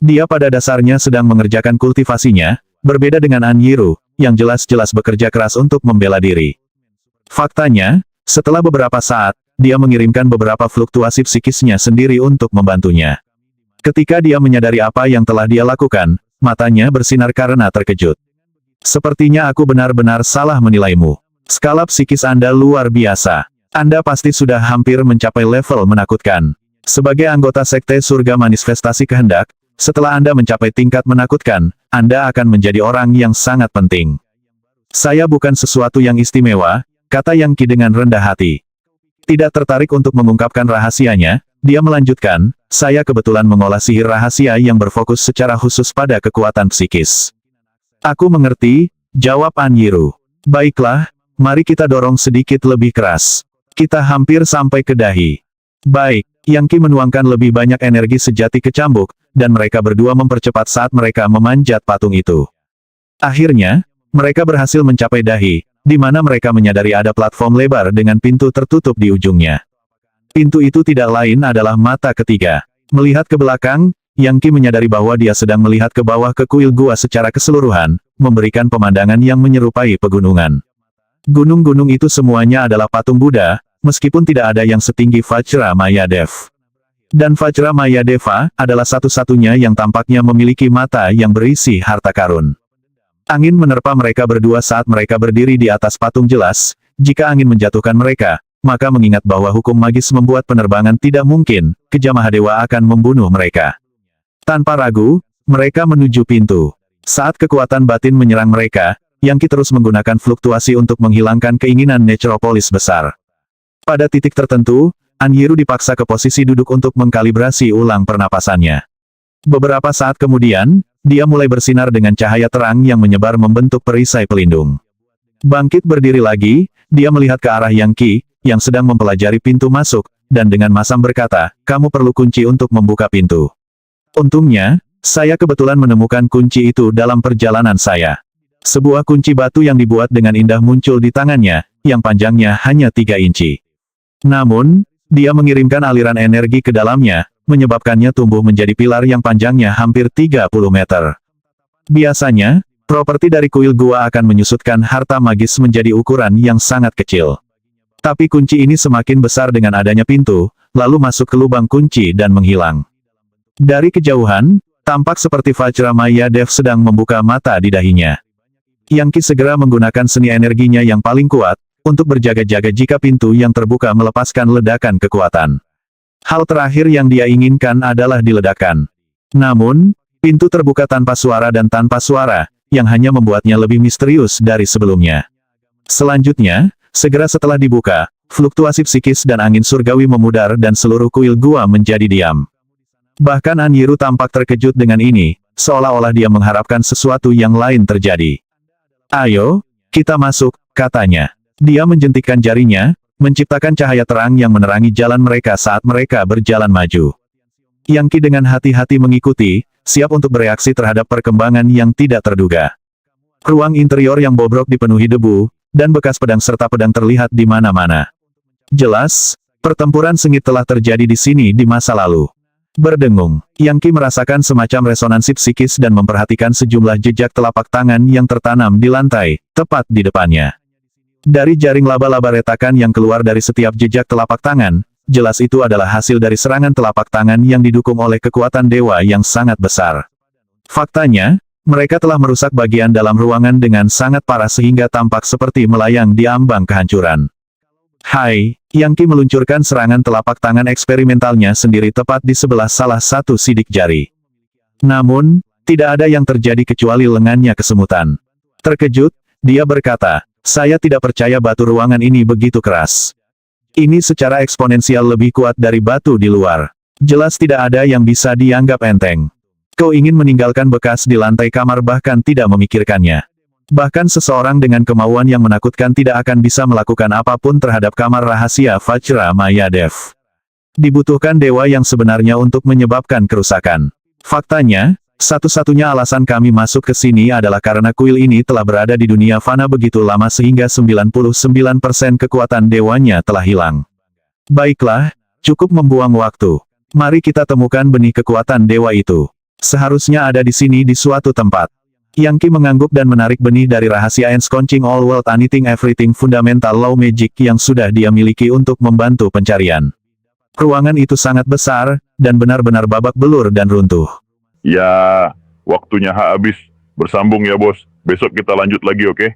Dia pada dasarnya sedang mengerjakan kultivasinya, berbeda dengan An Yiru, yang jelas-jelas bekerja keras untuk membela diri. Faktanya, setelah beberapa saat, dia mengirimkan beberapa fluktuasi psikisnya sendiri untuk membantunya. Ketika dia menyadari apa yang telah dia lakukan, matanya bersinar karena terkejut. Sepertinya aku benar-benar salah menilaimu. Skala psikis Anda luar biasa. Anda pasti sudah hampir mencapai level menakutkan. Sebagai anggota Sekte Surga Manifestasi Kehendak, setelah Anda mencapai tingkat menakutkan, Anda akan menjadi orang yang sangat penting. Saya bukan sesuatu yang istimewa, kata Yang Qi dengan rendah hati. Tidak tertarik untuk mengungkapkan rahasianya, dia melanjutkan, saya kebetulan mengolah sihir rahasia yang berfokus secara khusus pada kekuatan psikis. Aku mengerti, jawab An Yiru. Baiklah, mari kita dorong sedikit lebih keras. Kita hampir sampai ke dahi. Baik, Yang Qi menuangkan lebih banyak energi sejati ke cambuk, dan mereka berdua mempercepat saat mereka memanjat patung itu. Akhirnya, mereka berhasil mencapai dahi, di mana mereka menyadari ada platform lebar dengan pintu tertutup di ujungnya. Pintu itu tidak lain adalah mata ketiga. Melihat ke belakang, Yang Qi menyadari bahwa dia sedang melihat ke bawah ke kuil gua secara keseluruhan, memberikan pemandangan yang menyerupai pegunungan. Gunung-gunung itu semuanya adalah patung Buddha, meskipun tidak ada yang setinggi Vajra Mayadev. Dan Vajra Mayadeva adalah satu-satunya yang tampaknya memiliki mata yang berisi harta karun. Angin menerpa mereka berdua saat mereka berdiri di atas patung jelas, jika angin menjatuhkan mereka, maka mengingat bahwa hukum magis membuat penerbangan tidak mungkin, Keja Mahadewa akan membunuh mereka. Tanpa ragu, mereka menuju pintu. Saat kekuatan batin menyerang mereka, Yang Qi terus menggunakan fluktuasi untuk menghilangkan keinginan necropolis besar. Pada titik tertentu, An Yiru dipaksa ke posisi duduk untuk mengkalibrasi ulang pernapasannya. Beberapa saat kemudian, dia mulai bersinar dengan cahaya terang yang menyebar membentuk perisai pelindung. Bangkit berdiri lagi, dia melihat ke arah Yang Qi, yang sedang mempelajari pintu masuk, dan dengan masam berkata, kamu perlu kunci untuk membuka pintu. Untungnya, saya kebetulan menemukan kunci itu dalam perjalanan saya. Sebuah kunci batu yang dibuat dengan indah muncul di tangannya, yang panjangnya hanya 3 inci. Namun, dia mengirimkan aliran energi ke dalamnya, menyebabkannya tumbuh menjadi pilar yang panjangnya hampir 30 meter. Biasanya, properti dari kuil gua akan menyusutkan harta magis menjadi ukuran yang sangat kecil. Tapi kunci ini semakin besar dengan adanya pintu, lalu masuk ke lubang kunci dan menghilang. Dari kejauhan, tampak seperti Vajramayya Dev sedang membuka mata di dahinya. Yang Ki segera menggunakan seni energinya yang paling kuat, untuk berjaga-jaga jika pintu yang terbuka melepaskan ledakan kekuatan. Hal terakhir yang dia inginkan adalah diledakkan. Namun, pintu terbuka tanpa suara dan tanpa suara, yang hanya membuatnya lebih misterius dari sebelumnya. Selanjutnya, segera setelah dibuka, fluktuasi psikis dan angin surgawi memudar dan seluruh kuil gua menjadi diam. Bahkan Anyiru tampak terkejut dengan ini, seolah-olah dia mengharapkan sesuatu yang lain terjadi. "Ayo, kita masuk," katanya. Dia menjentikkan jarinya, menciptakan cahaya terang yang menerangi jalan mereka saat mereka berjalan maju. Yang Ki dengan hati-hati mengikuti, siap untuk bereaksi terhadap perkembangan yang tidak terduga. Ruang interior yang bobrok dipenuhi debu, dan bekas pedang serta pedang terlihat di mana-mana. Jelas, pertempuran sengit telah terjadi di sini di masa lalu. Berdengung, Yang Ki merasakan semacam resonansi psikis dan memperhatikan sejumlah jejak telapak tangan yang tertanam di lantai, tepat di depannya. Dari jaring laba-laba retakan yang keluar dari setiap jejak telapak tangan, jelas itu adalah hasil dari serangan telapak tangan yang didukung oleh kekuatan dewa yang sangat besar. Faktanya, mereka telah merusak bagian dalam ruangan dengan sangat parah sehingga tampak seperti melayang di ambang kehancuran. "Hai!" Yang Ki meluncurkan serangan telapak tangan eksperimentalnya sendiri tepat di sebelah salah satu sidik jari. Namun, tidak ada yang terjadi kecuali lengannya kesemutan. Terkejut, dia berkata, "Saya tidak percaya batu ruangan ini begitu keras. Ini secara eksponensial lebih kuat dari batu di luar. Jelas tidak ada yang bisa dianggap enteng. Kau ingin meninggalkan bekas di lantai kamar bahkan tidak memikirkannya. Bahkan seseorang dengan kemauan yang menakutkan tidak akan bisa melakukan apapun terhadap kamar rahasia Vajramayya Dev. Dibutuhkan dewa yang sebenarnya untuk menyebabkan kerusakan. Faktanya, satu-satunya alasan kami masuk ke sini adalah karena kuil ini telah berada di dunia fana begitu lama sehingga 99% kekuatan dewanya telah hilang. Baiklah, cukup membuang waktu. Mari kita temukan benih kekuatan dewa itu. Seharusnya ada di sini di suatu tempat." Yang Ki mengangguk dan menarik benih dari rahasia Ensconching All World Anything Everything Fundamental Law Magic yang sudah dia miliki untuk membantu pencarian. Ruangan itu sangat besar, dan benar-benar babak belur dan runtuh. Ya, waktunya habis. Bersambung ya bos. Besok kita lanjut lagi, oke?